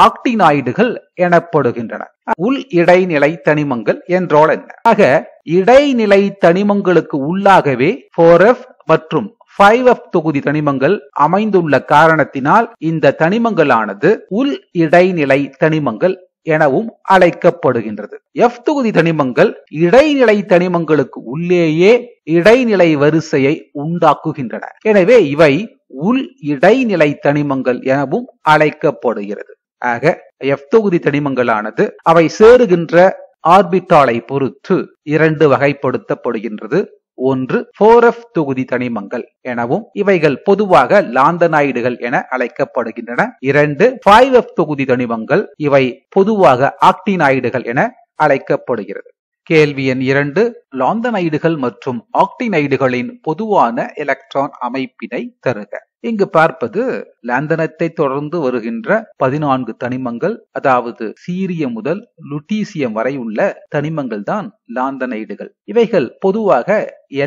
ஆக்டினாய்டுகள் எனப்படுகின்றன. உள் இடைநிலை தனிமங்கள் என்றால் என்ன? ஆக இடைநிலை தனிமங்களுக்கு உள்ளாகவே 4f மற்றும் 5f தொகுதி தனிமங்கள் அமைந்துள்ள காரணத்தினால் இந்த தனிமங்களானது உள் இடைநிலை தனிமங்கள் எனவும் அழைக்கப்படுகின்றது. எஃப் தொகுதி தனிமங்கள் இடைநிலை தனிமங்களுக்கு உள்ளேயே இடைநிலை வரிசையை உண்டாக்குகின்றன. எனவே இவை உள் இடைநிலை தனிமங்கள் எனவும் அழைக்கப்படுகிறது. ஆக எஃப் தொகுதி தனிமங்களானது அவை சேருகின்ற ஆர்பிட்டாலை பொறுத்து 2 வகைப்படுத்தப்படுகின்றது. ஒன்று 4f தொகுதி தனிமங்கள் எனவும் இவைகள் பொதுவாக லாந்தனாய்டுகள் என அழைக்கப்படுகின்றன. 2 5f தொகுதி தனிமங்கள், இவை பொதுவாக ஆக்டினாய்டுகள் என அழைக்கப்படுகிறது. கேள்வி எண் 2. லாந்தனைடுகள் மற்றும் ஆக்டினைடுகளின் பொதுவான எலக்ட்ரான் அமைப்பினை தருக. இங்கு பார்ப்பது லாந்தனத்தை தொடர்ந்து வருகின்ற 14 தனிமங்கள், அதாவது சீரியம் முதல் லுட்டீசியம் வரை உள்ள தனிமங்கள் தான் லாந்தனைடுகள். இவைகள் பொதுவாக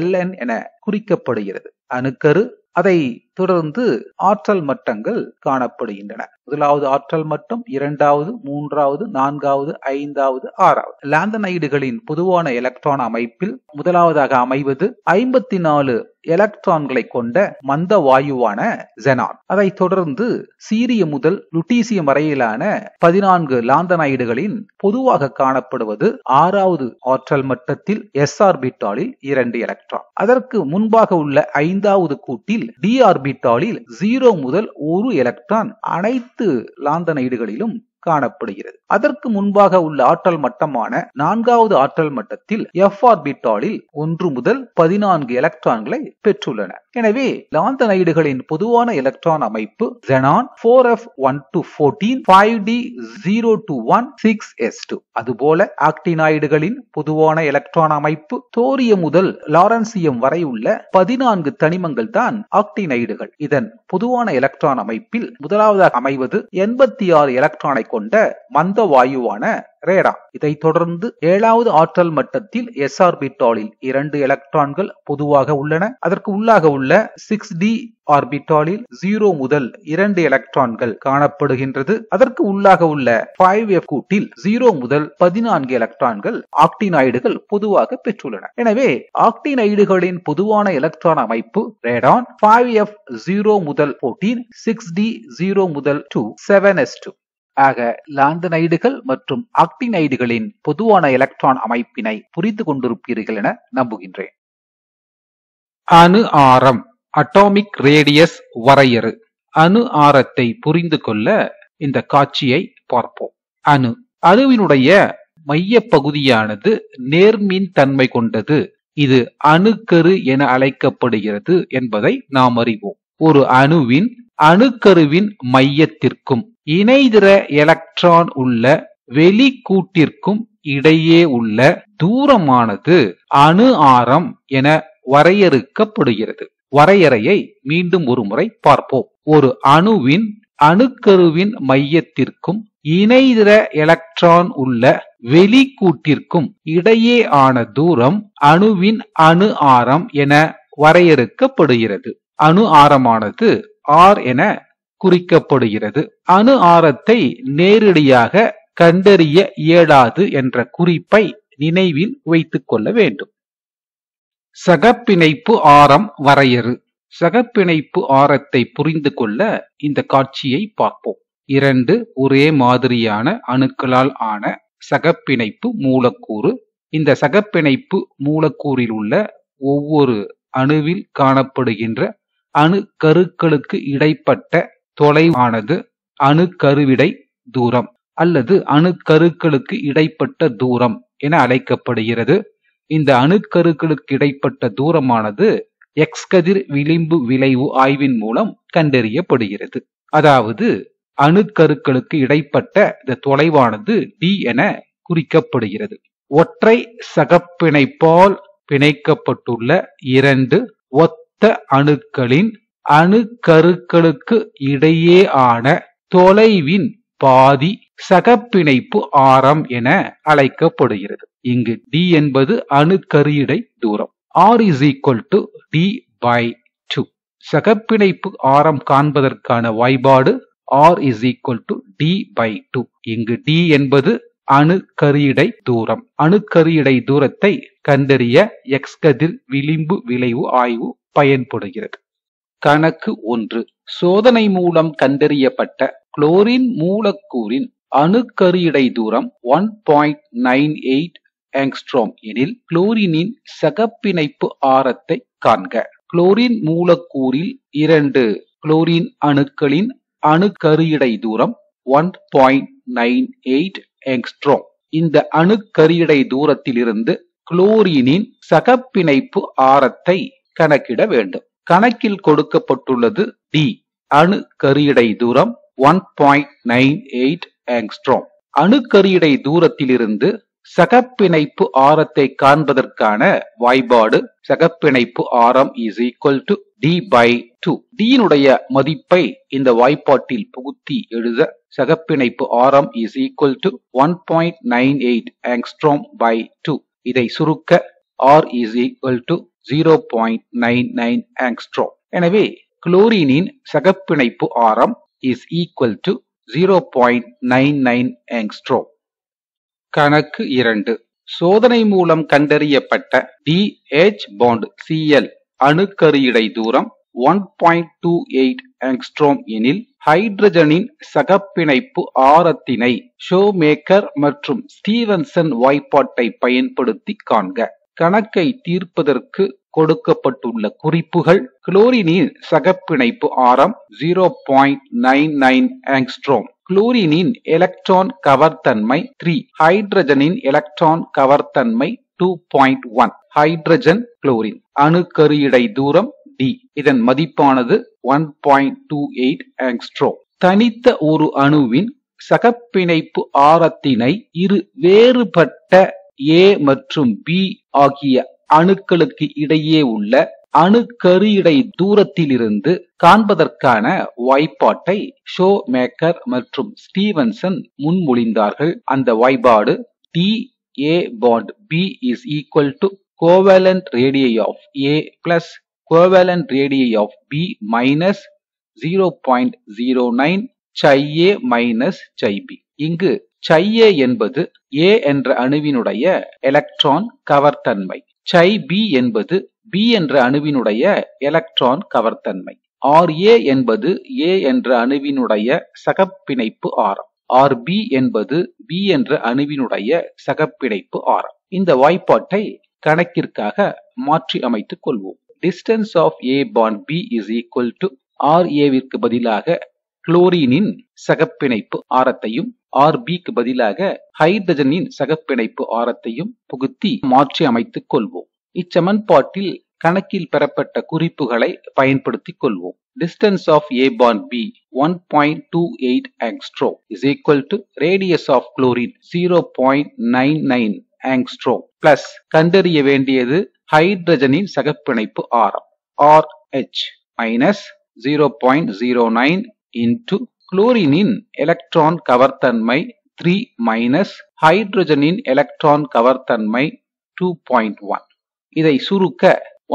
Ln என குறிக்கப்படுகிறது. அணுக்கரு, அதை தொடர்ந்து ஆற்றல் மட்டங்கள் காணப்படுகின்றன. முதலாவது ஆற்றல் மட்டம், இரண்டாவது, மூன்றாவது, நான்காவது, ஐந்தாவது, ஆறாவது. லாந்தனைடுகளின் பொதுவான எலக்ட்ரான் அமைப்பில் முதலாவதாக அமைவது 54 எலக்ட்ரான்களை கொண்ட மந்த வாயுவான xenon. அதைத் தொடர்ந்து சீரியம் முதல் லுட்டீசியம் வரையிலான 14 லாந்தனைடுகளின் பொதுவாக காணப்படுவது 6வது ஆற்றல் மட்டத்தில் s ஆர்பிட்டாலில் 2 எலக்ட்ரான். அதற்கு முன்பாக உள்ள 5வது கூட்டில் d ஆர்பிட்டாலில் 0 முதல் 1 எலக்ட்ரான் அனைத்து லாந்தனைடுகளிலும் காணப்படுகிறது. அதற்கு முன்பாக உள்ள ஆற்றல் மட்டமான 4வது ஆற்றல் மட்டத்தில் f ஆர்பிட்டாலில் 1 முதல் 14 எலக்ட்ரான்களை பெற்றுள்ளன. எனவே லாந்தனைடுகளின் பொதுவான எலக்ட்ரான் அமைப்பு xenon 4f114 5d021 6s2. அதுபோல ஆக்டினாய்டுகளின் பொதுவான எலக்ட்ரான் அமைப்பு தோரியம் முதல் லாரன்சியம் வரை உள்ள 14 தனிமங்கள் தான் ஆக்டினைடுகள். இதன் பொதுவான எலக்ட்ரான் அமைப்பில் முதலாவதாக அமைவது 86 எலக்ட்ரானை கொண்ட மந்த வாயுவான ரேடான். இதைத் தொடர்ந்து 7வது ஆற்றல் மட்டத்தில் s ஆர்பிட்டாலில் 2 எலக்ட்ரான்கள் பொதுவாக உள்ளன. அதற்கு உள்ளாக உள்ள 6d ஆர்பிட்டாலில் 0 முதல் 2 எலக்ட்ரான்கள் காணப்படுகின்றது. அதற்கு உள்ளாக உள்ள 5f கூட்டில் 0 முதல் 14 எலக்ட்ரான்கள் ஆக்டினைடுகள் பொதுவாக பெற்றுள்ளன. எனவே ஆக்டினைடுகளின் பொதுவான எலக்ட்ரான் அமைப்பு ரேடான் 5f 0 முதல் 14, 6d 0 முதல் 2, 7s2. ஆக லாந்தனைடுகள் மற்றும் ஆக்டினைடுகளின் பொதுவான எலக்ட்ரான் அமைப்பினை புரிந்து கொண்டிருப்பீர்கள் என நம்புகின்றேன். அணு ஆரம், அட்டாமிக் ரேடியஸ் வரையறு. அணு ஆரத்தை புரிந்து கொள்ள இந்த காட்சியை பார்ப்போம். அணுவினுடைய மைய பகுதியானது நேர்மின் தன்மை கொண்டது. இது அணுக்கரு என அழைக்கப்படுகிறது என்பதை நாம் அறிவோம். ஒரு அணுவின் அணுக்கருவின் மையத்திற்கும் இணைதிர எலக்ட்ரான் உள்ள வெளிக்கூட்டிற்கும் இடையே உள்ள தூரமானது அணு ஆரம் என வரையறுக்கப்படுகிறது. வரையறையை மீண்டும் ஒரு முறை பார்ப்போம். ஒரு அணுவின் அணுக்கருவின் மையத்திற்கும் இணைதிர எலக்ட்ரான் உள்ள வெளிக்கூட்டிற்கும் இடையே ஆன தூரம் அணுவின் அணு ஆரம் என வரையறுக்கப்படுகிறது. அணு ஆரமானது r என குறிக்கப்படுகிறது. அணு ஆரத்தை நேரடியாக கண்டறிய இயலாது என்ற குறிப்பை நினைவில் வைத்துக் கொள்ள வேண்டும். சகப்பிணைப்பு ஆரம் வரையறு. சகப்பிணைப்பு ஆரத்தை புரிந்து கொள்ள இந்த காட்சியை பார்ப்போம். 2 ஒரே மாதிரியான அணுக்களால் ஆன சகப்பிணைப்பு மூலக்கூறு. இந்த சகப்பிணைப்பு மூலக்கூறில் உள்ள ஒவ்வொரு அணுவில் காணப்படுகின்ற அணுக்கருக்களுக்கு இடைப்பட்ட தொலைவானது அணுக்கருவிடை தூரம் அல்லது அணுக்கருக்களுக்கு இடைப்பட்ட தூரம் என அழைக்கப்படுகிறது. இந்த அணுக்கருக்களுக்கு இடைப்பட்ட தூரமானது எக்ஸ் கதிர் விளிம்பு விளைவு ஆய்வின் மூலம் கண்டறியப்படுகிறது. அதாவது அணுக்கருக்களுக்கு இடைப்பட்ட இந்த தொலைவானது d என குறிக்கப்படுகிறது. ஒற்றை சகப்பிணைப்பால் பிணைக்கப்பட்டுள்ள 2 ஒத்த அணுக்களின் அணுக்கருக்களுக்கு இடையே ஆன தொலைவின் பாதி சகப்பிணைப்பு ஆரம் என அழைக்கப்படுகிறது. இங்கு d என்பது அணுக்கருவிடை தூரம். r = d/2. சகப்பிணைப்பு ஆரம் காண்பதற்கான வாய்பாடு r = d/2. இங்கு d என்பது அணுக்கருவிடை தூரம். அணுக்கருவிடை தூரத்தை கண்டறிய எக்ஸ் கதிர் விளிம்பு விளைவு ஆய்வு பயன்படுகிறது. கணக்கு 1. சோதனை மூலம் கண்டறியப்பட்ட குளோரின் மூலக்கூறின் அணுக்கருவிடை தூரம் 1.98 ஆங்ஸ்ட்ரோம் எனில் குளோரினின் சகப்பிணைப்பு ஆரத்தை காண்க. குளோரின் மூலக்கூறில் 2 குளோரின் அணுக்களின் அணுக்கருவிடை தூரம் 1.98 ஆங்ஸ்ட்ரோம். இந்த அணுக்கருவிடை தூரத்திலிருந்து குளோரினின் சகப்பிணைப்பு ஆரத்தை கணக்கிட வேண்டும். கணக்கில் கொடுக்கப்பட்டுள்ளது d. அணுக்கருவிடை தூரம் 1.98 ஆங்ஸ்ட்ரோம். அணுக்கருவிடை தூரத்திலிருந்து சகப்பிணைப்பு ஆரத்தை காண்பதற்கான வாய்பாடு சகப்பிணைப்பு ஆரம் = d/2. d-னுடைய மதிப்பை இந்த வாய்ப்பாட்டில் புகுத்தி எழுத சகப்பிணைப்பு ஆரம் = 1.98 ஆங்ஸ்ட்ரோம் by 2. இதை சுருக்க r = 0.99 ஆங்ஸ்ட்ரோம். எனவே குளோரினின் சகப்பிணைப்பு ஆரம் is equal to 0.99 angstrom. கணக்கு 2. சோதனை மூலம் கண்டறியப்பட்ட DH bond Cl அணுக்கரு இடை தூரம் 1.28 angstrom எனில் ஹைட்ரஜனின் சகப்பிணைப்பு ஆரத்தினை ஷோமேக்கர் மற்றும் ஸ்டீவன்சன் வாய்ப்பாட்டை பயன்படுத்தி காண்க. கணக்கை தீர்ப்பதற்கு கொடுக்கப்பட்டுள்ள குறிப்புகள்: குளோரினின் சகப்பிணைப்பு ஆரம் 0.99 angstrom, குளோரினின் எலக்ட்ரான் கவர்த்தன்மை 3, ஹைட்ரஜனின் எலக்ட்ரான் கவர்த்தன்மை 2.1, ஹைட்ரஜன் குளோரின் அணுக்கரு இடை தூரம் D, இதன் மதிப்பானது 1.28 angstrom. தனித்த ஒரு அணுவின் சகப்பிணைப்பு ஆரத்தினை இரு வேறுபட்ட A மற்றும் B ஆகிய அணுக்களுக்கு இடையே உள்ள அணுக்கரு இடை தூரத்திலிருந்து காண்பதற்கான வாய்ப்பாட்டை ஷோமேக்கர் மற்றும் ஸ்டீவன்சன் முன்மொழிந்தார்கள். அந்த வாய்ப்பாடு TA bond B is equal to covalent radii of A plus covalent radii of B minus 0.09 chi A minus chi B. இங்கு chi A என்பது A என்ற அணுவினுடைய எலக்ட்ரான் கவர்த்தன்மை, chi B என்பது B என்ற அணுவினுடைய எலக்ட்ரான் கவர்த்தன்மை, RA என்பது A என்ற அணுவினுடைய சகப்பிணைப்பு ஆரம், RB என்பது B என்ற அணுவினுடைய சகப்பிணைப்பு ஆரம். இந்த வாய்ப்பாட்டை கணக்கிற்காக மாற்றி அமைத்துக் கொள்வோம். Distance of A bond B is equal to RA விற்கு பதிலாக குளோரினின் சகப்பிணைப்பு ஆரத்தையும் RB க்கு பதிலாக ஹைட்ரஜனின் சகப்பிணைப்பு ஆரத்தையும் புகுத்தி மாற்றி அமைத்துக் கொள்வோம். இச்சமன்பாட்டில் கணக்கில் பெறப்பட்ட குறிப்புகளை பயன்படுத்திக் கொள்வோம். Distance of A bond B 1.28 angstrom is equal to radius of chlorine 0.99 angstrom plus கண்டறிய வேண்டியது ஹைட்ரஜனின் சகப்பிணைப்பு ஆரம் RH minus 0.09 into குளோரினின் எலக்ட்ரான் கவர்த்தன்மை 3 minus ஹைட்ரஜனின் எலக்ட்ரான் கவர்த்தன்மை 2.1. இதை சுருக்க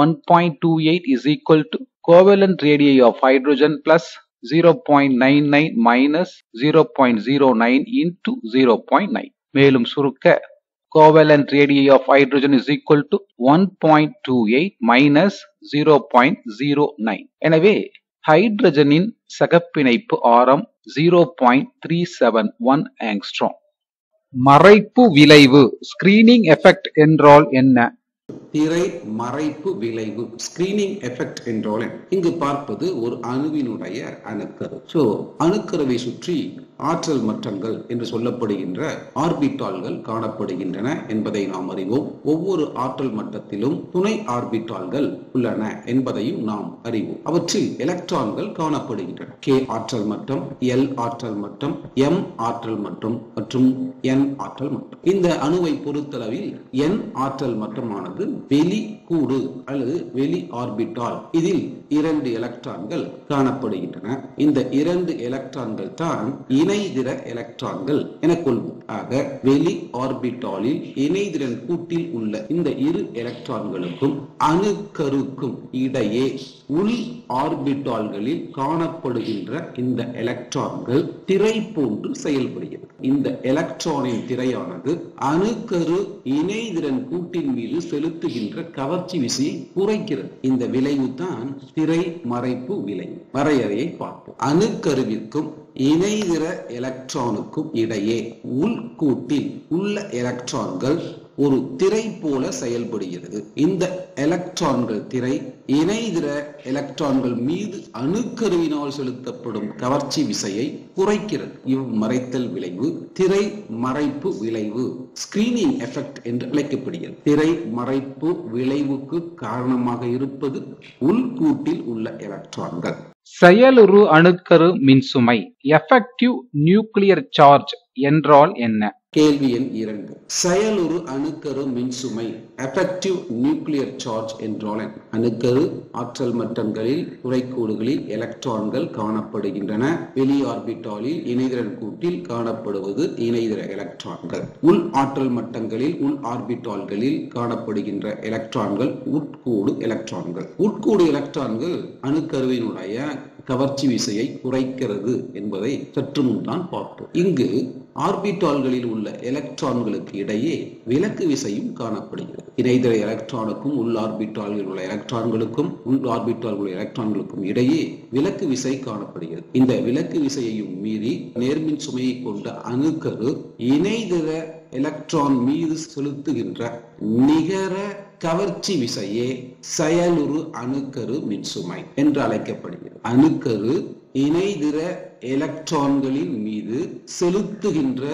1.28 is equal to covalent radii of hydrogen plus 0.99 minus 0.09 into 0.9. மேலும் சுருக்க covalent radii of hydrogen is equal to 1.28 minus 0.09. எனவே ஹைட்ரஜனின் சகப்பிணைப்பு ஆரம் 0.371 angstrom. மறைப்பு விளைவு ஸ்கிரீனிங் எஃபெக்ட் என்றால் என்ன? திரை மறைப்பு விளைவு ஸ்கிரீனிங் எஃபெக்ட் என்றால் இங்கு பார்ப்பது ஒரு அணுவினுடைய அணுக்கரு. அணுக்கருவை சுற்றி ஆற்றல் மட்டங்கள் என்று சொல்லப்படுகின்ற ஆர்பிட்டால்கள் காணப்படுகின்றன என்பதை நாம் அறிவோம். ஒவ்வொரு ஆற்றல் மட்டத்திலும் துணை ஆர்பிட்டால்கள் உள்ளன என்பதையும் நாம் அறிவோம். அவற்றில் எலக்ட்ரான்கள் காணப்படுகின்றன. K ஆற்றல் மட்டம், L ஆற்றல் மட்டம், M ஆற்றல் மட்டம் மற்றும் N ஆற்றல் மட்டம். இந்த அணுவை பொறுத்தளவில் N ஆற்றல் மட்டமானது வெளி கூடு அல்லது வெளி ஆர்பிட்டால். இதில் 2 எலக்ட்ரான்கள் காணப்படுகின்றன. இந்த 2 எலக்ட்ரான்கள் தான் இணைதிர எலக்ட்ரான்கள் என கொள்வோம். ஆக வெளி ஆர்பிட்டாலில் இணைதிறன் கூட்டில் உள்ள இந்த இரு எலக்ட்ரான்களுக்கும் அணுக்கருக்கும் இடையே உள் ஆர்பிட்டால்களில் காணப்படுகின்ற இந்த எலக்ட்ரான்கள் திரை போன்று செயல்படுகிறது. இந்த எலக்ட்ரானின் திரையானது அணுக்கரு இணைதிறன் கூட்டின் மீது செலுத்துகின்ற கவர்ச்சி விசையை குறைக்கிறது. இந்த விளைவு தான் திரை மறைப்பு விளைவு. வரையறையை பார்ப்போம். அணுக்கருவிற்கும் இணைதிர எலக்ட்ரானுக்கும் இடையே உள்கூட்டில் உள்ள எலக்ட்ரான்கள் ஒரு திரை போல செயல்படுகிறது. இந்த எலக்ட்ரான்கள் திரை இணைதிர எலக்ட்ரான்கள் மீது அணுக்கருவினால் செலுத்தப்படும் கவர்ச்சி விசையை குறைக்கிறது. இம்மறைத்தல் விளைவு திரை மறைப்பு விளைவு ஸ்கிரீனிங் எஃபெக்ட் என்று அழைக்கப்படுகிறது. திரை மறைப்பு விளைவுக்கு காரணமாக இருப்பது உள்கூட்டில் உள்ள எலக்ட்ரான்கள். செயலுறு அணுக்கரு மின்சுமை எஃபெக்டிவ் நியூக்ளியர் சார்ஜ் என்றால் என்ன? கேள்வி எண் 2. செயலுறு அணுக்கரு மின்சுமை எஃபெக்டிவ் நியூக்ளியர் சார்ஜ் என்றால் என்ன? அணுக்கரு ஆற்றல் மட்டங்களில் குறைக்கோடுகளில் எலக்ட்ரான்கள் காணப்படுகின்றன. வெளி ஆர்பிட்டாலில் இணைதிறன் கூட்டில் காணப்படுவது இணைதிற எலக்ட்ரான்கள். உள் ஆற்றல் மட்டங்களில் உள் ஆர்பிட்டால்களில் காணப்படுகின்ற எலக்ட்ரான்கள் உட்கூடு எலக்ட்ரான்கள். உட்கூடு எலக்ட்ரான்கள் அணுக்கருவினுடைய கவர்ச்சி விசையை குறைக்கிறது என்பதை சற்று முன் தான் பார்த்தோம். இங்கு ஆர்பிட்டால்களில் உள்ள எலக்ட்ரான்களுக்கு இடையே விலக்கு விசையும் காணப்படுகிறது. இணைதிற எலக்ட்ரானுக்கும் உள் ஆர்பிட்டால்களில் உள்ள எலக்ட்ரான்களுக்கும் உள் ஆர்பிட்டால்கள் எலக்ட்ரான்களுக்கும் இடையே விலக்கு விசை காணப்படுகிறது. இந்த விலக்கு விசையையும் மீறி நேர்மின் சுமையை கொண்ட அணுக்கரு இணைதிற எலக்ட்ரான் மீது செலுத்துகின்ற நிகர கவர்ச்சி விசையே செயலுறு அணுக்கரு மின்சுமை என்று அழைக்கப்படுகிறது. அணுக்கரு இணைதிற எலக்ட்ரான்களின் மீது செலுத்துகின்ற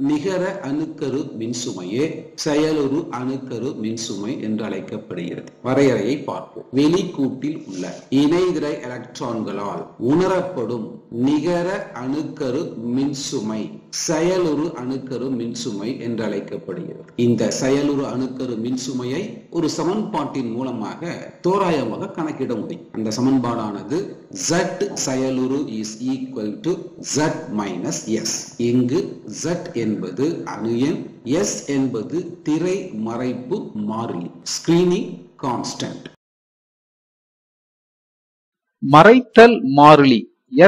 நிகர அணுக்கரு மின்சுமையே செயலுறு அணுக்கரு மின்சுமை என்று அழைக்கப்படுகிறது. வரையறையை பார்ப்போம். வெளிக்கூட்டில் உள்ள இணைதிற எலக்ட்ரான்களால் உணரப்படும் நிகர அணுக்கரு மின்சுமை செயலுறு அணுக்கரு மின்சுமை என்று அழைக்கப்படுகிறது. இந்த செயலுறு அணுக்கரு மின்சுமையை ஒரு சமன்பாட்டின் மூலமாக தோராயமாக கணக்கிட முடியும். அந்த சமன்பாடானது Z செயலுறு is equal to Z minus S. இங்கு Z என்பது அணு எண், S என்பது திரை மறைப்பு மாறிலி, ஸ்கிரீனிங் கான்ஸ்டன்ட். மறைத்தல் மாறிலி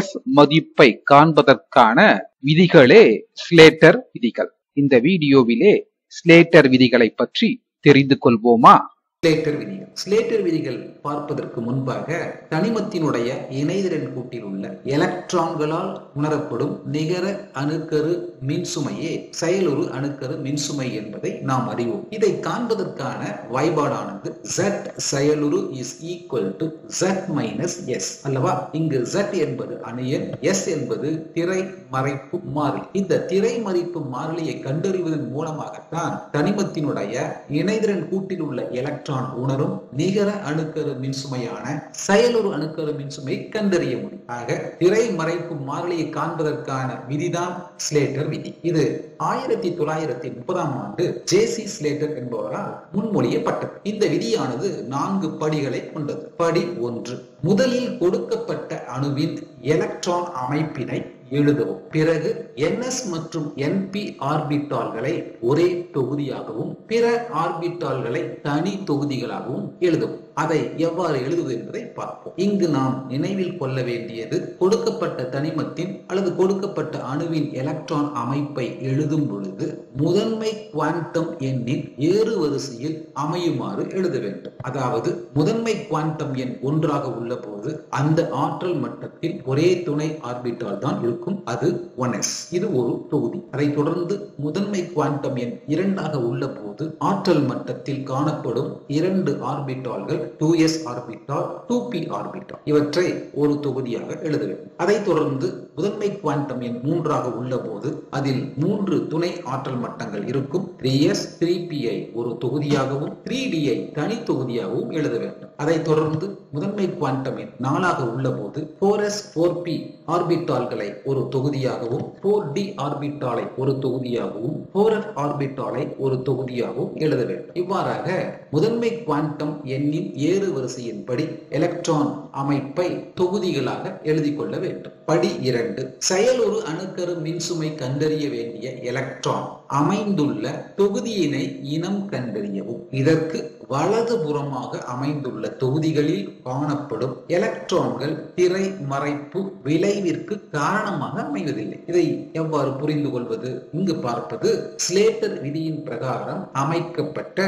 S மதிப்பை காண்பதற்கான விதிகளே ஸ்லேட்டர் விதிகள். இந்த வீடியோவிலே ஸ்லேட்டர் விதிகளை பற்றி தெரிந்து கொள்வோமா? ஸ்லேட்டர் விதிகள். ஸ்லேட்டர் விதிகள் பார்ப்பதற்கு முன்பாக தனிமத்தினுடைய இணைதிறன் கூட்டில் உள்ள எலக்ட்ரான்களால் உணரப்படும் நிகர அணுக்கரு மின்சுமையே செயலுறு அணுக்கரு மின்சுமை என்பதை நாம் அறிவோம். இதை காண்பதற்கான வாய்பாடானது Z செயலுறு is equal to Z minus S அல்லவா? இங்கு Z என்பது அணு எண், S என்பது திரை மறைப்பு மாறிலி. இந்த திரை மறைப்பு மாறிலியை கண்டறிவதன் மூலமாகத்தான் தனிமத்தினுடைய இணைதிறன் கூட்டில் உள்ள எலக்ட்ரான் உணரும் நிகர அணுக்கரு மின்சுமையான செயலுறு அணுக்கரு மின்சுமை கண்டறிய முடியும். ஆக திரை மறைப்பு மாறிலியை காண்பதற்கான விதிதான் ஸ்லேட்டர் விதி. இது 1930ஆம் ஆண்டு ஜேசி ஸ்லேட்டர் என்பவரால் முன்மொழியப்பட்டது. இந்த விதியானது 4 படிகளை கொண்டது. படி 1. முதலில் கொடுக்கப்பட்ட அணுவின் எலக்ட்ரான் அமைப்பினை எழுதவும். பிறகு NS மற்றும் NP ஆர்பிட்டால்களை ஒரே தொகுதியாகவும் பிற ஆர்பிட்டால்களை தனி தொகுதிகளாகவும் எழுதவும். அதை எவ்வாறு எழுதுவது என்பதை பார்ப்போம். இங்கு நாம் நினைவில் கொள்ள வேண்டியது, கொடுக்கப்பட்ட தனிமத்தின் அல்லது கொடுக்கப்பட்ட அணுவின் எலக்ட்ரான் அமைப்பை எழுதும் பொழுது முதன்மை குவாண்டம் எண்ணின் ஏறு வரிசையில் அமையுமாறு எழுத வேண்டும். அதாவது முதன்மை குவாண்டம் எண் 1ஆக உள்ள போது அந்த ஆற்றல் மட்டத்தில் ஒரே துணை ஆர்பிட்டால் தான் இருக்கும், அது 1s. இது ஒரு தொகுதி. அதை தொடர்ந்து முதன்மை குவாண்டம் எண் 2ஆக உள்ள போது ஆற்றல் மட்டத்தில் காணப்படும் 2 ஆர்பிட்டால்கள் 2s ஆர்பிட்டால் 2p ஆர்பிட்டால், இவற்றை ஒரு தொகுதியாக எழுத வேண்டும். அதை தொடர்ந்து முதன்மை குவாண்டம் எண் 3ஆக உள்ள போது அதில் 3 துணை ஆற்றல் மட்டங்கள் இருக்கும். 3s 3p-ஐ ஒரு தொகுதியாகவும் 3d-ஐ தனி தொகுதியாகவும் எழுத வேண்டும். அதை தொடர்ந்து முதன்மை குவாண்டம் எண் 4ஆக உள்ள போது 4s 4p ஆர்பிட்டால்களை ஒரு தொகுதியாகவும் 4d ஆர்பிட்டாலை ஒரு தொகுதியாகவும் 4f ஆர்பிட்டாலை ஒரு தொகுதியாகவும் எழுத வேண்டும். இவ்வாறாக முதன்மை குவாண்டம் எண்ணின் ஏறு வரிசையின்படி எலக்ட்ரான் அமைப்பை தொகுதிகளாக எழுதி கொள்ள வேண்டும். படி 2. செயலுறு அணுக்கரு மின்சுமை கண்டறிய வேண்டிய எலக்ட்ரான் அமைந்துள்ள தொகுதியினை இனம் கண்டறியவும். இதற்கு வலது புறமாக அமைந்துள்ள தொகுதிகளில் காணப்படும் எலக்ட்ரான்கள் திரை மறைப்பு விளைவிற்கு காரணமாக அமைவதில்லை. இதை எவ்வாறு புரிந்து கொள்வது? இங்கு பார்ப்பது ஸ்லேட்டர் விதியின் பிரகாரம் அமைக்கப்பட்ட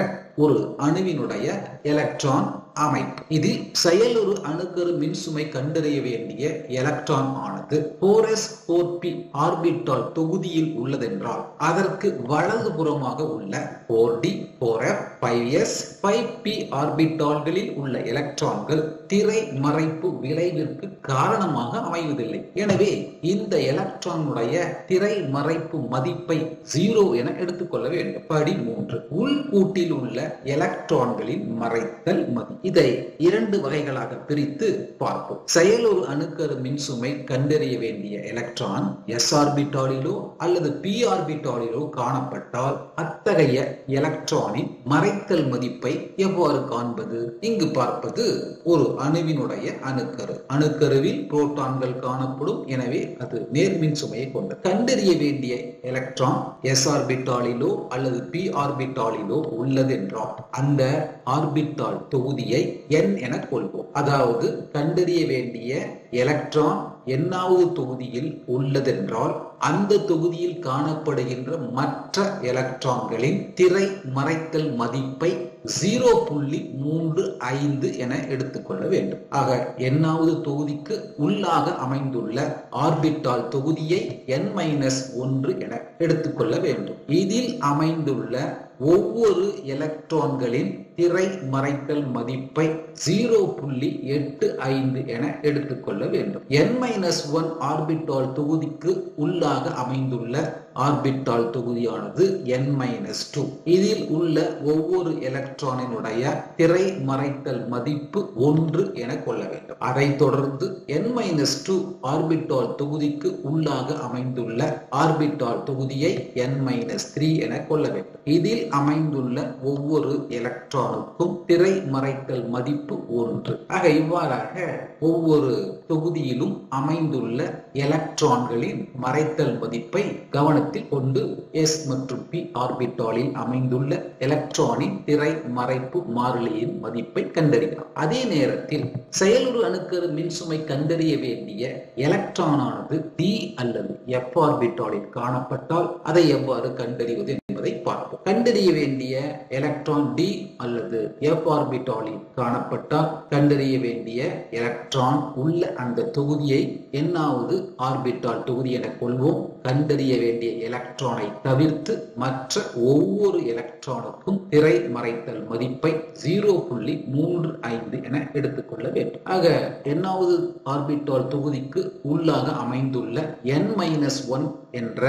ஒரு அணுவினுடைய எலக்ட்ரான் அமைப்பு. இதில் செயலுறு அணுக்கரு மின்சுமை கண்டறிய வேண்டிய எலக்ட்ரான் ஆனது 4s 4p ஆர்பிட்டால் தொகுதியில் உள்ளதென்றால் அதற்கு வலது புறமாக உள்ள 4d 4f 5s 5p ஆர்பிட்டால்களில் உள்ள எலக்ட்ரான்கள் திரை மறைப்பு விளைவிற்கு காரணமாக அமைவதில்லை. எனவே இந்த எலக்ட்ரானுடைய திரை மறைப்பு மதிப்பை 0 என எடுத்துக்கொள்ள வேண்டும். படி 3. உள்கூட்டில் உள்ள எலக்ட்ரான்களின் மறைத்தல் மதிப்பு. இதை இரண்டு வகைகளாக பிரித்து பார்ப்போம். செயலொரு அணுக்கரு மின்சுமை கண்டறிய வேண்டிய எலக்ட்ரான் s ஆர்பிட்டாலிலோ அல்லது p ஆர்பிட்டாலிலோ காணப்பட்டால் அத்தகைய எலக்ட்ரானின் மறைத்தல் மதிப்பை எவ்வாறு காண்பது? இங்கு பார்ப்பது ஒரு அணுவினுடைய அணுக்கரு. அணுக்கருவில் புரோட்டான்கள் காணப்படும். எனவே அது நேர்மின் சுமையை கொண்டது. கண்டறிய வேண்டிய எலக்ட்ரான் s ஆர்பிட்டாலிலோ அல்லது p ஆர்பிட்டாலிலோ உள்ளது என்றால் அந்த ஆர்பிட்டால் தொகுதியை n என கொள்வோம். அதாவது கண்டறிய வேண்டிய எலக்ட்ரான் எண்ணாவது தொகுதியில் உள்ளதென்றால் அந்த தொகுதியில் காணப்படுகின்ற மற்ற எலக்ட்ரான்களின் திரை மறைத்தல் மதிப்பை 0.35 என எடுத்துக்கொள்ள வேண்டும். ஆக எண்ணாவது தொகுதிக்கு உள்ளாக அமைந்துள்ள ஆர்பிட்டால் தொகுதியை n-1 என எடுத்துக்கொள்ள வேண்டும். இதில் அமைந்துள்ள ஒவ்வொரு எலக்ட்ரான்களின் திரை மறைத்தல் மதிப்பை 0.85 என எடுத்துக்கொள்ள வேண்டும். n-1 ஆர்பிட்டால் தொகுதிக்கு உள்ளாக அமைந்துள்ள ஆர்பிட்டால் தொகுதியானது n-2. இதில் உள்ள ஒவ்வொரு எலக்ட்ரானினுடைய திரை மறைத்தல் மதிப்பு 1 என கொள்ள வேண்டும். அதைத் தொடர்ந்து n-2 ஆர்பிட்டால் தொகுதிக்கு உள்ளாக அமைந்துள்ள ஆர்பிட்டால் தொகுதியை n-3 என கொள்ள வேண்டும். இதில் அமைந்துள்ள ஒவ்வொரு எலக்ட்ரானுக்கும் திரை மறைத்தல் மதிப்பு 1. ஆக இவ்வாறாக ஒவ்வொரு தொகுதியிலும் அமைந்துள்ள எலக்ட்ரான்களின் மறைத்தல் மதிப்பை கவனத்தில் கொண்டு s மற்றும் p ஆர்பிட்டாலில் அமைந்துள்ள எலக்ட்ரானின் திரை மறைப்பு மாறிலியின் மதிப்பை கண்டறியலாம். அதே நேரத்தில் செயலுறு அணுக்கரு மின்சுமை கண்டறிய வேண்டிய எலக்ட்ரானானது d அல்லது f ஆர்பிட்டாலில் காணப்பட்டால் அதை எவ்வாறு கண்டறிவது என்பதை பார்ப்போம். கண்டறிய வேண்டிய எலக்ட்ரான் d அல்லது f ஆர்பிட்டாலில் காணப்பட்டால் கண்டறிய வேண்டிய எலக்ட்ரான் உள்ள அந்த தொகுதியை எண்ணாவது ஆர்பிட்டால் தொகுதி என கொள்வோம். கண்டறிய வேண்டிய எலக்ட்ரானை தவிர்த்து மற்ற ஒவ்வொரு எலக்ட்ரானுக்கும் திரை மறைத்தல் மதிப்பை 0.35 என எடுத்துக்கொள்ள வேண்டும். ஆக எண்ணாவது ஆர்பிட்டால் தொகுதிக்கு உள்ளாக அமைந்துள்ள n-1 என்ற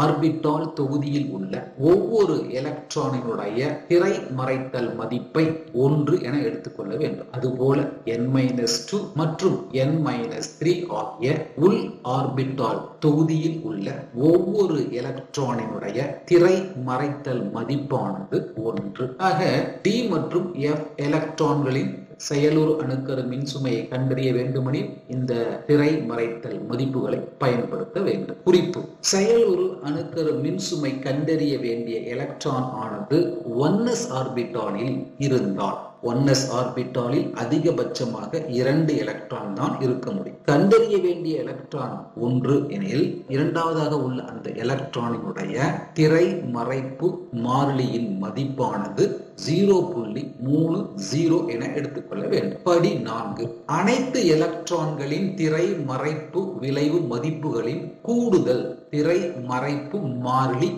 ஆர்பிட்டால் தொகுதியில் உள்ள ஒவ்வொரு எலக்ட்ரானினுடைய திரை மறைத்தல் மதிப்பை 1 என எடுத்துக்கொள்ள வேண்டும். அதுபோல n-2 மற்றும் n-3 ஆகிய உள் ஆர்பிட்டால் தொகுதியில் உள்ள ஒவ்வொரு எலக்ட்ரானினுடைய திரை மறைத்தல் மதிப்பானது 1. ஆக d மற்றும் f எலக்ட்ரான்களின் செயலுறு அணுக்கரு மின்சுமையை கண்டறிய வேண்டுமெனில் இந்த திரை மறைத்தல் மதிப்புகளை பயன்படுத்த வேண்டும். குறிப்பு: செயலுறு அணுக்கரு மின்சுமை கண்டறிய வேண்டிய எலக்ட்ரான் ஆனது 1s ஆர்பிட்டாலில் இருந்தால் 1s ஆர்பிட்டாலில் அதிகபட்சமாக 2 எலக்ட்ரான் தான் இருக்க முடியும். கண்டறிய வேண்டிய எலக்ட்ரான் 1 எனில் இரண்டாவதாக உள்ள அந்த எலக்ட்ரானினுடைய திரை மறைப்பு மாறிலியின் மதிப்பானது 0.30 என எடுத்துக்கொள்ள வேண்டும். படி 4. அனைத்து எலக்ட்ரான்களின் திரை மறைப்பு விளைவு மதிப்புகளின் கூடுதல் திரை மறைப்பு மாறிலி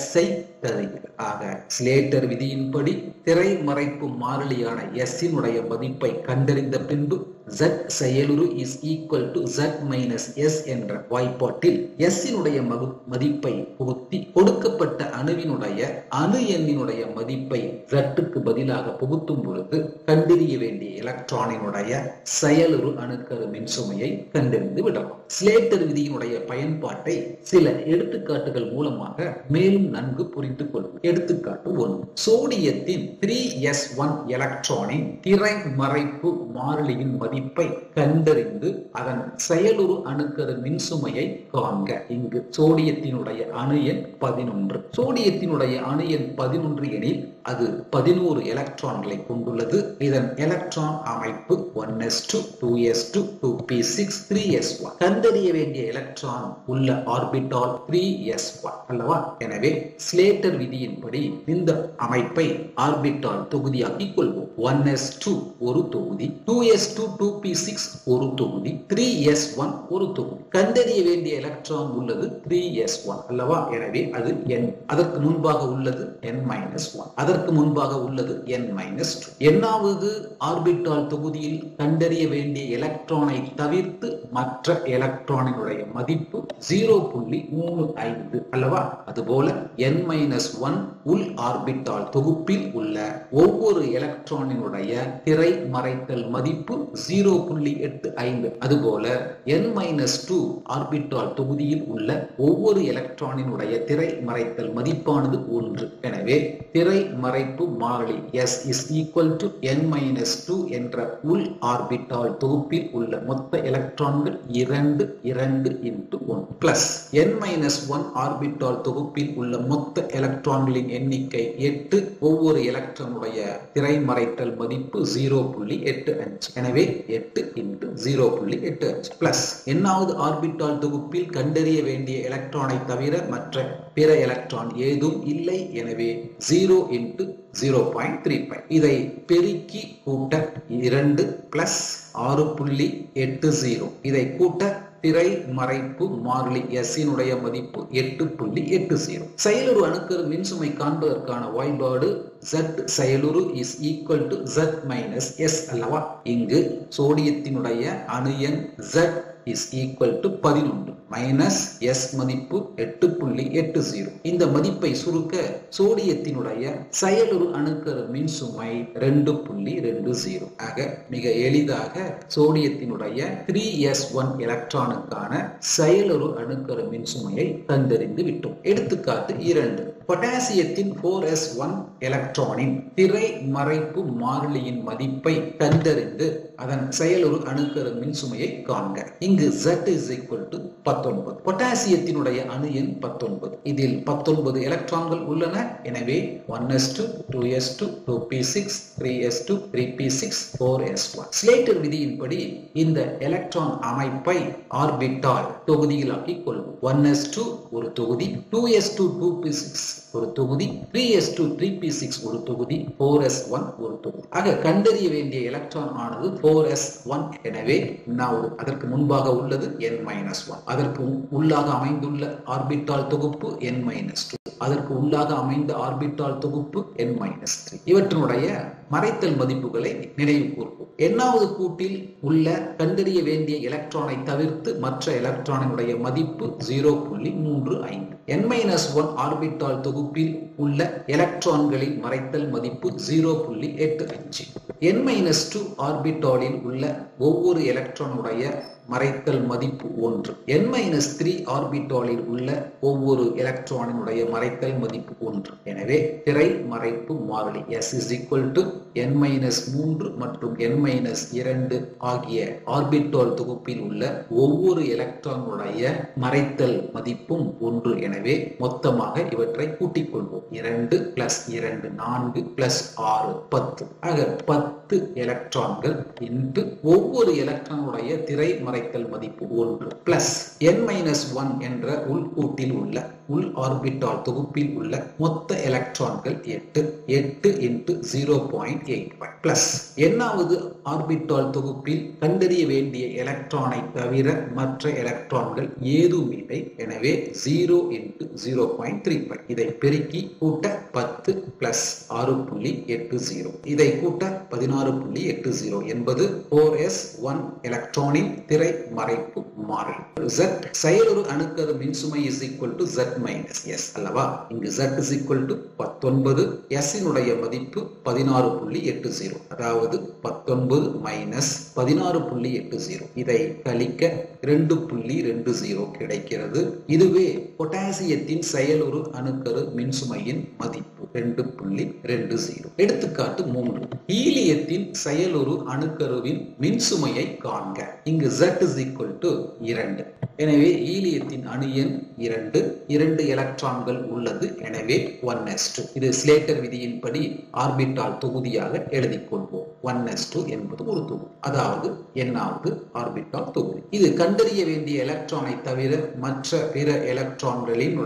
S ஐ தருகிறது. ஆக ஸ்லேட்டர் விதியின்படி திரை மறைப்பு மாறிலியான S இனுடைய மதிப்பை கண்டறிந்த பின்பு Z செயலுறு is equal to Z minus S என்ற வாய்ப்பாட்டில் S இனுடைய மதிப்பை புகுத்தி கொடுக்கப்பட்ட அணுவினுடைய அணு எண்ணினுடைய மதிப்பை Z க்கு பதிலாக புகுத்தும் பொழுது கண்டறிய வேண்டிய எலக்ட்ரானினுடைய செயலுறு அணுக்கரு மின்சுமையை கண்டறிந்து விடலாம். ஸ்லேட்டர் விதியினுடைய பயன்பாட்டை சில எடுத்துக்காட்டுகள் மூலமாக மேலும் நன்கு புரிந்து கொள்ளும். எடுத்துக்காட்டு 1. சோடியத்தின் 3s1 எலக்ட்ரானின் திரை மறைப்பு மாறிலியின் மதிப்பை கண்டறிந்து அதன் செயலுறு அணுக்கரு மின்சுமையை காண்க. இங்கு சோடியத்தினுடைய அணு எண் 11. சோடியத்தினுடைய அணு எண் 11 எனில் அது 11 எலக்ட்ரான்களை கொண்டுள்ளது. இதன் எலக்ட்ரான் அமைப்பு 1s2 2s2 2p6 3s1. கண்டறிய வேண்டிய எலக்ட்ரான் உள்ள ஆர்பிட்டால் 3s1 அல்லவா? எனவே ஸ்லேட்டர் விதியின்படி இந்த அமைப்பை ஆர்பிட்டால் தொகுதியாக்கி கொள்வோம். 1s2 ஒரு தொகுதி, 2s2 2p6 ஒரு தொகுதி, 3s1 ஒரு தொகுதி. கண்டறிய வேண்டிய எலக்ட்ரான் உள்ளது 3s1 அல்லவா? எனவே அது n. அதற்கு முன்பாக உள்ளது n-1. அதற்கு முன்பாக உள்ளது n-2. எண்ணாவது ஆர்பிட்டால் தொகுதியில் கண்டறிய வேண்டிய எலக்ட்ரானை தவிர்த்து மற்ற எலக்ட்ரானினுடைய மதிப்பு 0.35 0.35 அல்லவா? அதுபோல n-1 உள் ஆர்பிட்டால் தொகுப்பில் உள்ள ஒவ்வொரு எலக்ட்ரானினுடைய திரை மறைத்தல் மதிப்பு 0.85. அதுபோல n-2 ஆர்பிட்டால் தொகுதியில் உள்ள ஒவ்வொரு எலக்ட்ரானினுடைய திரை மறைத்தல் மதிப்பானது 1. எனவே திரை மறைப்பு மாறிலி S is equal to n-2 என்ற உள் ஆர்பிட்டால் தொகுப்பில் உள்ள மொத்த எலக்ட்ரான்கள் 2 into 1 பிளஸ் n-1 ஆர்பிட்டால் தொகுப்பில் உள்ள மொத்த எலக்ட்ரான்களின் எண்ணிக்கை 8. ஒவ்வொரு எலக்ட்ரானுடைய திரை மறைத்தல் மதிப்பு 0.85. எனவே 8 into 0.85 பிளஸ் என்னாவது ஆர்பிட்டால் தொகுப்பில் கண்டறிய வேண்டிய எலக்ட்ரானை தவிர மற்ற பிற எலக்ட்ரான் ஏதும் இல்லை. எனவே 0 into 0.35. இதை பெருக்கி கூட்ட 2 பிளஸ் 6.80. இதை கூட்ட திரை மறைப்பு மாறிலி S இனுடைய மதிப்பு 8.80. செயலுறு அணுக்கரு மின்சுமை காண்பதற்கான வாய்பாடு Z செயலுறு is equal to Z minus S அல்லவா? இங்கு சோடியத்தினுடைய அணு எண் Z is equal to 11 minus S மதிப்பு 8.80. இந்த மதிப்பை சுருக்க சோடியத்தினுடைய செயலுறு அணுக்கரு மின்சுமை 2.20. ஆக மிக எளிதாக சோடியத்தினுடைய 3s1 எலக்ட்ரானுக்கான செயலுறு அணுக்கரு மின்சுமையை கண்டறிந்து விட்டோம். எடுத்துக்காட்டு 2. பொட்டாசியத்தின் 4s1 எலக்ட்ரானின் திரை மறைப்பு மாறிலியின் மதிப்பை கண்டறிந்து அதன் செயலுறு அணுக்கரு மின்சுமையை காண்க. இங்கு Z is equal to 19. பொட்டாசியத்தினுடைய அணு எண் 19. இதில் 19 எலக்ட்ரான்கள் உள்ளன. எனவே 1s2 2s2 2p6 3s2 3p6 4s1. Slater விதியின்படி இந்த எலக்ட்ரான் அமைப்பை ஆர்பிட்டால் தொகுதிகளாக்கிக் கொள்வோம். 1s2 ஒரு தொகுதி, 2s2 2p6 ஒரு தொகுதி, 3s2 3p6 ஒரு தொகுதி, 4s1 ஒரு தொகுதி. ஆக கண்டறிய வேண்டிய எலக்ட்ரான் ஆனது 4s1. எனவே அதற்கு முன்பாக உள்ளது n-1. அதற்கு உள்ளாக அமைந்துள்ள ஆர்பிட்டால் தொகுப்பு n-2. அதற்கு உள்ளாக அமைந்த ஆர்பிட்டால் தொகுப்பு n-3. இவற்றினுடைய மறைத்தல் மதிப்புகளை நினைவு கூர்வோம். எண்ணாவது கூட்டில் உள்ள கண்டறிய வேண்டிய எலக்ட்ரானை தவிர்த்து மற்ற எலக்ட்ரானினுடைய மதிப்பு 0.35. n-1 ஆர்பிட்டால் தொகுப்பில் உள்ள எலக்ட்ரான்களின் மறைத்தல் மதிப்பு 0.85. n-2 ஆர்பிட்டாலில் உள்ள ஒவ்வொரு எலக்ட்ரானுடைய மறைத்தல் மதிப்பு 1. n-3 ஆர்பிட்டாலில் உள்ள ஒவ்வொரு எலக்ட்ரானினுடைய மறைத்தல் மதிப்பு 1. எனவே திரை மறைப்பு மாறிலி S is equal to n-3 மற்றும் n-2 ஆகிய ஆர்பிட்டால் தொகுப்பில் உள்ள ஒவ்வொரு எலக்ட்ரானுடைய மறைத்தல் மதிப்பும் 1. எனவே மொத்தமாக இவற்றை கூட்டிக் கொள்வோம். 2 plus 2 4 plus 6 10. ஆக 10 எலக்ட்ரான்கள் இன்டு ஒவ்வொரு எலக்ட்ரானுடைய திரை மறைத்தல் மதிப்பு 1 பிளஸ் n-1 என்ற உள்கூட்டில் உள்ள உள் ஆர்பிட்டால் தொகுப்பில் உள்ள மொத்த எலக்ட்ரான்கள் 8 into 0.85 பிளஸ் எண்ணாவது ஆர்பிட்டால் தொகுப்பில் கண்டறிய வேண்டிய எலக்ட்ரானை தவிர மற்ற எலக்ட்ரான்கள் ஏதும் இல்லை. எனவே 0 into 0.35. இதை பெருக்கி கூட்ட 10 பிளஸ் 6.80. இதை கூட்ட 16.80 என்பது 4s1 எலக்ட்ரானின் திரை மறைப்பு மாறிலி. Z செயலுறு அணுக்கரு மின்சுமை is equal to Z minus S அல்லவா? இங்கு Z is equal to 19. S இனுடைய மதிப்பு 16.80. அதாவது 19 minus 16.80. இதை கழிக்க 2.20 கிடைக்கிறது. இதுவே பொட்டாசியத்தின் செயலுறு அணுக்கரு மின்சுமையின் மதிப்பு 2.20. எடுத்துக்காட்டு 3. ஹீலியத்தின் செயலுறு அணுக்கருவின் மின்சுமையை காண்க. இங்கு Z is equal to 2. எனவே ஹீலியத்தின் அணு எண் 2 எலக்ட்ரான்கள் உள்ளது. எனவே 1s2. இது ஸ்லேட்டர் விதியின்படி ஆர்பிட்டால் தொகுதியாக எழுதிக் கொள்வோம். 1s2 என்பது ஒரு தொகுதி, அதாவது எண்ணாவது ஆர்பிட்டால் தொகுதி. இது கண்டறிய வேண்டிய எலக்ட்ரானை தவிர மற்ற பிற எலக்ட்ரான்களின்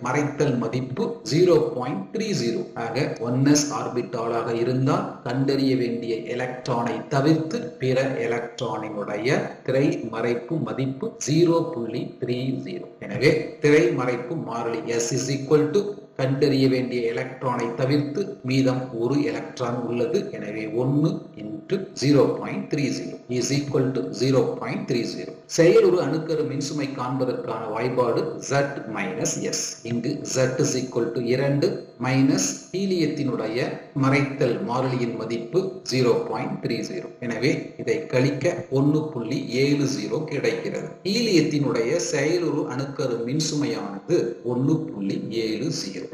மறைத்தல் மதிப்பு 0.30. ஆக 1s ஆர்பிட்டாலாக இருந்தால் கண்டறிய வேண்டிய எலக்ட்ரானை தவிர்த்து பிற எலக்ட்ரானினுடைய திரை மறைப்பு மதிப்பு 0.30. எனவே திரை மறைப்பு மாறிலி S is equal to கண்டறிய வேண்டிய எலக்ட்ரானை தவிர்த்து மீதம் ஒரு எலக்ட்ரான் உள்ளது. எனவே 1 into 0.30 is equal to 0.30. செயலுறு அணுக்கரு மின்சுமை காண்பதற்கான வாய்ப்பாடு Z minus S. இங்கு Z is equal to 2 minus ஹீலியத்தினுடைய மறைத்தல் மாறிலியின் மதிப்பு 0.30. எனவே இதை கழிக்க 1.70 கிடைக்கிறது. ஹீலியத்தினுடைய செயலுறு அணுக்கரு மின்சுமையானது 1.70.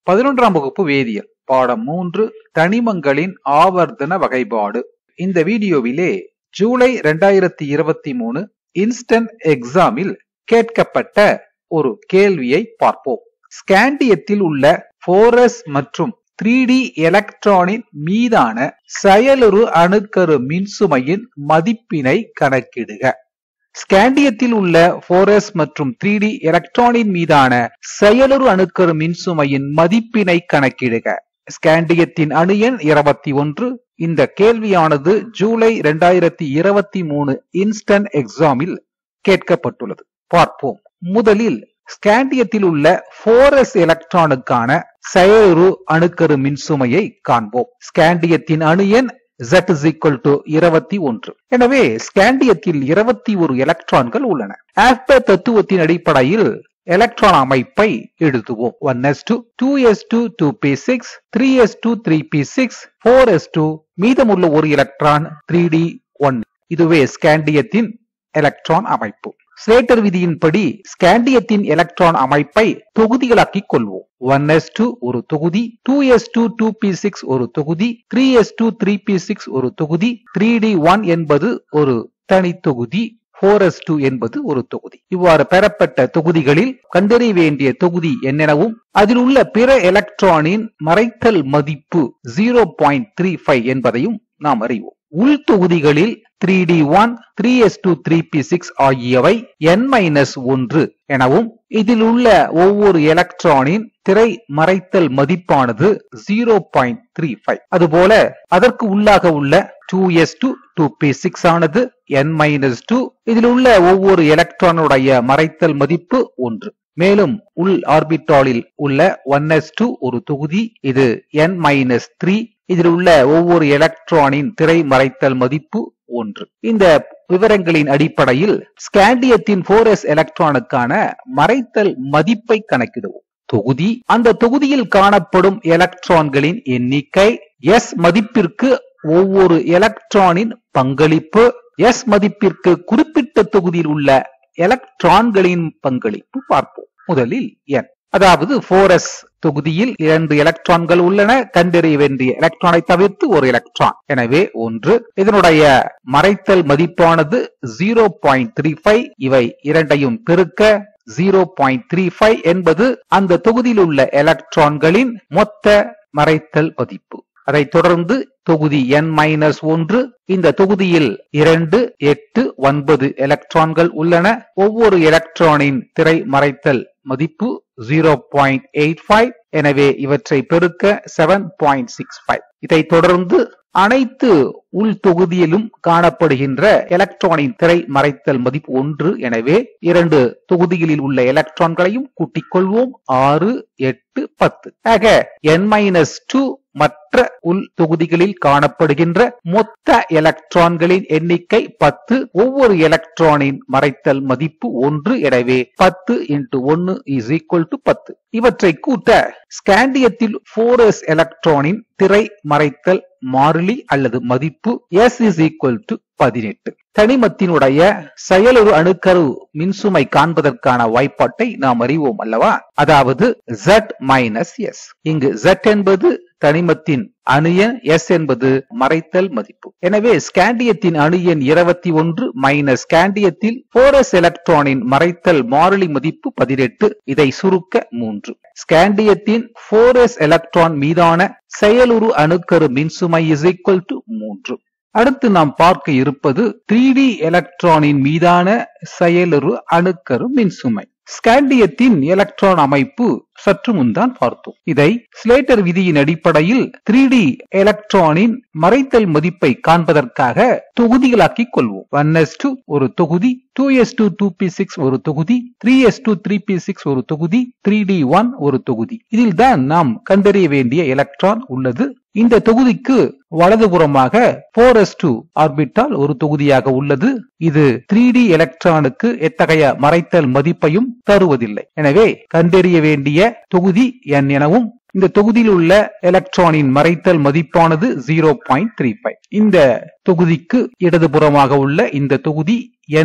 11ஆம் வகுப்பு வேதியியல் பாடம் 3 தனிமங்களின் ஆவர்த்தன வகைப்பாடு. இந்த வீடியோவிலே ஜூலை 2023 இன்ஸ்டன்ட் எக்ஸாமில் கேட்கப்பட்ட ஒரு கேள்வியை பார்ப்போம். ஸ்காண்டியத்தில் உள்ள 4s மற்றும் 3d எலக்ட்ரானின் மீதான செயலுறு அணுக்கரு மின்சுமையின் மதிப்பினை கணக்கிடுக. ஸ்காண்டியத்தில் உள்ள 4s மற்றும் 3d எலக்ட்ரானின் மீதான செயலுறு அணுக்கரு மின்சுமையின் மதிப்பினை கணக்கிடுக. ஸ்காண்டியத்தின் அணு எண் 21. இந்த கேள்வியானது ஜூலை 2023 இன்ஸ்டன்ட் எக்ஸாமில் கேட்கப்பட்டுள்ளது. பார்ப்போம். முதலில் ஸ்காண்டியத்தில் உள்ள 4s எலக்ட்ரானுக்கான செயலுறு அணுக்கரு மின்சுமையை காண்போம். ஸ்காண்டியத்தின் அணு எண் Z is equal to 21. எனவே ஸ்காண்டியத்தில் 21 எலக்ட்ரான்கள் உள்ளன. ஆஃப்டர் தத்துவத்தின் அடிப்படையில் எலக்ட்ரான் அமைப்பை எழுதுவோம். 1s2, 2s2, 2p6, 3s2, 3p6, 4s2, மீதமுள்ள ஒரு எலக்ட்ரான் 3d1. இதுவே ஸ்காண்டியத்தின் எலக்ட்ரான் அமைப்பு. ஸ்லேட்டர் விதியின்படி ஸ்காண்டியத்தின் எலக்ட்ரான் அமைப்பை தொகுதிகளாக்கிக் கொள்வோம். 1s2 ஒரு தொகுதி, 2s2 2p6 ஒரு தொகுதி, 3s2 3p6 ஒரு தொகுதி, 3d1 என்பது ஒரு தனி தொகுதி, 4s2 என்பது ஒரு தொகுதி. இவ்வாறு பெறப்பட்ட தொகுதிகளில் கண்டறிய வேண்டிய தொகுதி என்னெனவும் அதில் உள்ள பிற எலக்ட்ரானின் மறைத்தல் மதிப்பு 0.35 என்பதையும் நாம் அறிவோம். உள் தொகுதிகளில் 3d1, 3s2, 3p6 ஆகியவை n-1 எனவும் இதில் உள்ள ஒவ்வொரு எலக்ட்ரானின் திரை மறைத்தல் மதிப்பானது 0.35. அதுபோல அதற்கு உள்ளாக உள்ள 2s2, 2p6 ஆனது n-2. இதில் உள்ள ஒவ்வொரு எலக்ட்ரானுடைய மறைத்தல் மதிப்பு 1. மேலும் உள் ஆர்பிட்டாலில் உள்ள 1s2 ஒரு தொகுதி, இது n-3. இதில் உள்ள ஒவ்வொரு எலக்ட்ரானின் திரை மறைத்தல் மதிப்பு 1. இந்த விவரங்களின் அடிப்படையில் ஸ்காண்டியத்தின் 4s எலக்ட்ரானுக்கான மறைத்தல் மதிப்பை கணக்கிடுவோம். தொகுதி, அந்த தொகுதியில் காணப்படும் எலக்ட்ரான்களின் எண்ணிக்கை, s மதிப்பிற்கு ஒவ்வொரு எலக்ட்ரானின் பங்களிப்பு, s மதிப்பிற்கு குறிப்பிட்ட தொகுதியில் உள்ள எலக்ட்ரான்களின் பங்களிப்பு பார்ப்போம். முதலில் n, அதாவது 4s தொகுதியில் 2 எலக்ட்ரான்கள் உள்ளன. கண்டறிய வேண்டிய எலக்ட்ரானை தவிர்த்து ஒரு எலக்ட்ரான், எனவே 1. இதனுடைய மறைத்தல் மதிப்பானது 0.35. இவை இரண்டையும் பெருக்க 0.35 என்பது அந்த தொகுதியில் உள்ள எலக்ட்ரான்களின் மொத்த மறைத்தல் மதிப்பு. அதைத் தொடர்ந்து தொகுதி n-1, இந்த தொகுதியில் 2, 8, 9 எலக்ட்ரான்கள் உள்ளன. ஒவ்வொரு எலக்ட்ரானின் திரை மறைத்தல் மதிப்பு 0.85. எனவே இவற்றை பெருக்க 7.65. இதைத் தொடர்ந்து அனைத்து உள் தொகுதியிலும் காணப்படுகின்ற எலக்ட்ரானின் திரை மறைத்தல் மதிப்பு 1. எனவே 2 தொகுதிகளில் உள்ள எலக்ட்ரான்களையும் கூட்டிக் கொள்வோம். 6, 8, 10. ஆக n-2 மற்ற உள் தொகுதிகளில் காணப்படுகின்ற மொத்த எலக்ட்ரான்களின் எண்ணிக்கை 10. ஒவ்வொரு எலக்ட்ரானின் மறைத்தல் மதிப்பு 1. எனவே 10 × 1 is equal to 10. இவற்றை கூட்ட ஸ்காண்டியத்தில் 4s எலக்ட்ரானின் திரை மறைத்தல் மாறிலி அல்லது மதிப்பு s is equal to 18. தனிமத்தினுடைய செயலுறு அணுக்கரு மின்சுமை காண்பதற்கான வாய்ப்பாட்டை நாம் அறிவோம் அல்லவா? அதாவது Z minus S. இங்கு Z என்பது தனிமத்தின் அணு எண், S என்பது மறைத்தல் மதிப்பு. எனவே ஸ்காண்டியத்தின் அணு எண் 21 மைனஸ் ஸ்காண்டியத்தில் 4s எலக்ட்ரானின் மறைத்தல் மாறிலி மதிப்பு 18. இதை சுருக்க 3. ஸ்காண்டியத்தின் 4s எலக்ட்ரான் மீதான செயலுறு அணுக்கரு மின்சுமை is equal to 3. அடுத்து நாம் பார்க்க இருப்பது 3d எலக்ட்ரானின் மீதான செயலுறு அணுக்கரு மின்சுமை. ஸ்காண்டியத்தின் எலக்ட்ரான் அமைப்பு சற்று முன்தான் பார்த்தோம். இதை ஸ்லேட்டர் விதியின் அடிப்படையில் 3D எலக்ட்ரானின் மறைத்தல் மதிப்பை காண்பதற்காக தொகுதிகளாக்கிக் கொள்வோம். 1s2 ஒரு தொகுதி, 2s2 2p6 ஒரு தொகுதி, 3s2 3p6 ஒரு தொகுதி, 3d1 ஒரு தொகுதி. இதில் தான் நாம் கண்டறிய வேண்டிய எலக்ட்ரான் உள்ளது. இந்த தொகுதிக்கு வலதுபுறமாக 4s2 ஆர்பிட்டால் ஒரு தொகுதியாக உள்ளது. இது 3D எலக்ட்ரானுக்கு எத்தகைய மறைத்தல் மதிப்பையும் தருவதில்லை. எனவே கண்டறிய வேண்டிய தொகுதி n எனவும் இந்த தொகுதியில் உள்ள எலக்ட்ரானின் மறைத்தல் மதிப்பானது 0.35. இந்த தொகுதிக்கு இடதுபுறமாக உள்ள இந்த தொகுதி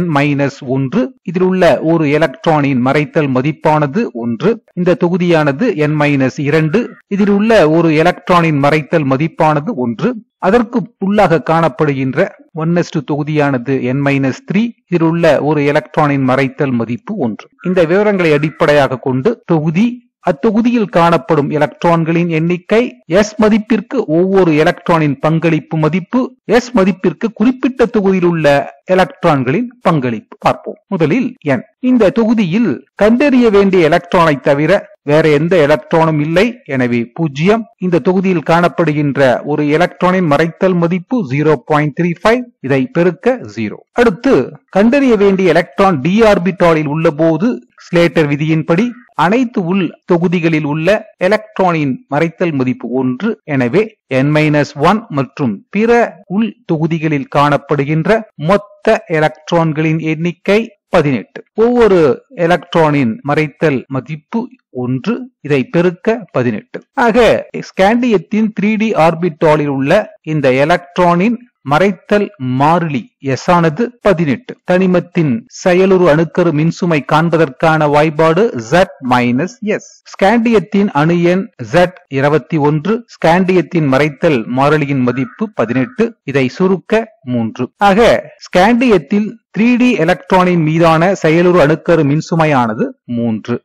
n-1. இதில் உள்ள ஒரு எலக்ட்ரானின் மறைத்தல் மதிப்பானது 1. இந்த தொகுதியானது n-2. இதில் உள்ள ஒரு எலக்ட்ரானின் மறைத்தல் மதிப்பானது 1. அதற்கு உள்ளாக காணப்படுகின்ற 1s2 தொகுதியானது n-3. இதில் உள்ள ஒரு எலக்ட்ரானின் மறைத்தல் மதிப்பு 1. இந்த விவரங்களை அடிப்படையாக கொண்டு தொகுதி, அத்தொகுதியில் காணப்படும் எலக்ட்ரான்களின் எண்ணிக்கை, S மதிப்பிற்கு ஒவ்வொரு எலக்ட்ரானின் பங்களிப்பு மதிப்பு, S மதிப்பிற்கு குறிப்பிட்ட தொகுதியில் உள்ள எலக்ட்ரான்களின் பங்களிப்பு பார்ப்போம். முதலில் n. இந்த தொகுதியில் கண்டறிய வேண்டிய எலக்ட்ரானை தவிர வேற எந்த எலக்ட்ரானும் இல்லை. எனவே 0. இந்த தொகுதியில் காணப்படுகின்ற ஒரு எலக்ட்ரானின் மறைத்தல் மதிப்பு 0.35. இதை பெருக்க 0. அடுத்து கண்டறிய வேண்டிய எலக்ட்ரான் d ஆர்பிட்டாலில் உள்ள போது ஸ்லேட்டர் விதியின்படி அனைத்து உள் தொகுதிகளில் உள்ள எலக்ட்ரானின் மறைத்தல் மதிப்பு 1. எனவே n-1 மற்றும் பிற உள் தொகுதிகளில் காணப்படுகின்ற மொத்த எலக்ட்ரான்களின் எண்ணிக்கை 18. ஒவ்வொரு எலக்ட்ரானின் மறைத்தல் மதிப்பு 1. இதை பெருக்க 18. ஆக ஸ்காண்டியத்தின் 3D ஆர்பிட்டாலில் உள்ள இந்த எலக்ட்ரானின் மறைத்தல் மாறிலி S ஆனது 18. தனிமத்தின் செயலுறு அணுக்கரு மின்சுமை காண்பதற்கான வாய்ப்பாடு Z-S. ஸ்காண்டியத்தின் அணு எண் Z21. ஸ்காண்டியத்தின் மறைத்தல் மாறிலியின் மதிப்பு 18. இதை சுருக்க 3. ஆக ஸ்காண்டியத்தில் 3D எலக்ட்ரானின் மீதான செயலுறு அணுக்கரு மின்சுமையானது 3.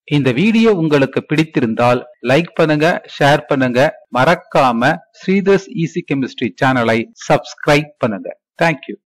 இந்த வீடியோ உங்களுக்கு பிடித்திருந்தால் லைக் பண்ணுங்க, ஷேர் பண்ணுங்க, மறக்காம ஸ்ரீதர்ஸ் ஈஸி கெமிஸ்ட்ரி சேனலை சப்ஸ்கிரைப் பண்ணுங்க. தேங்க்யூ.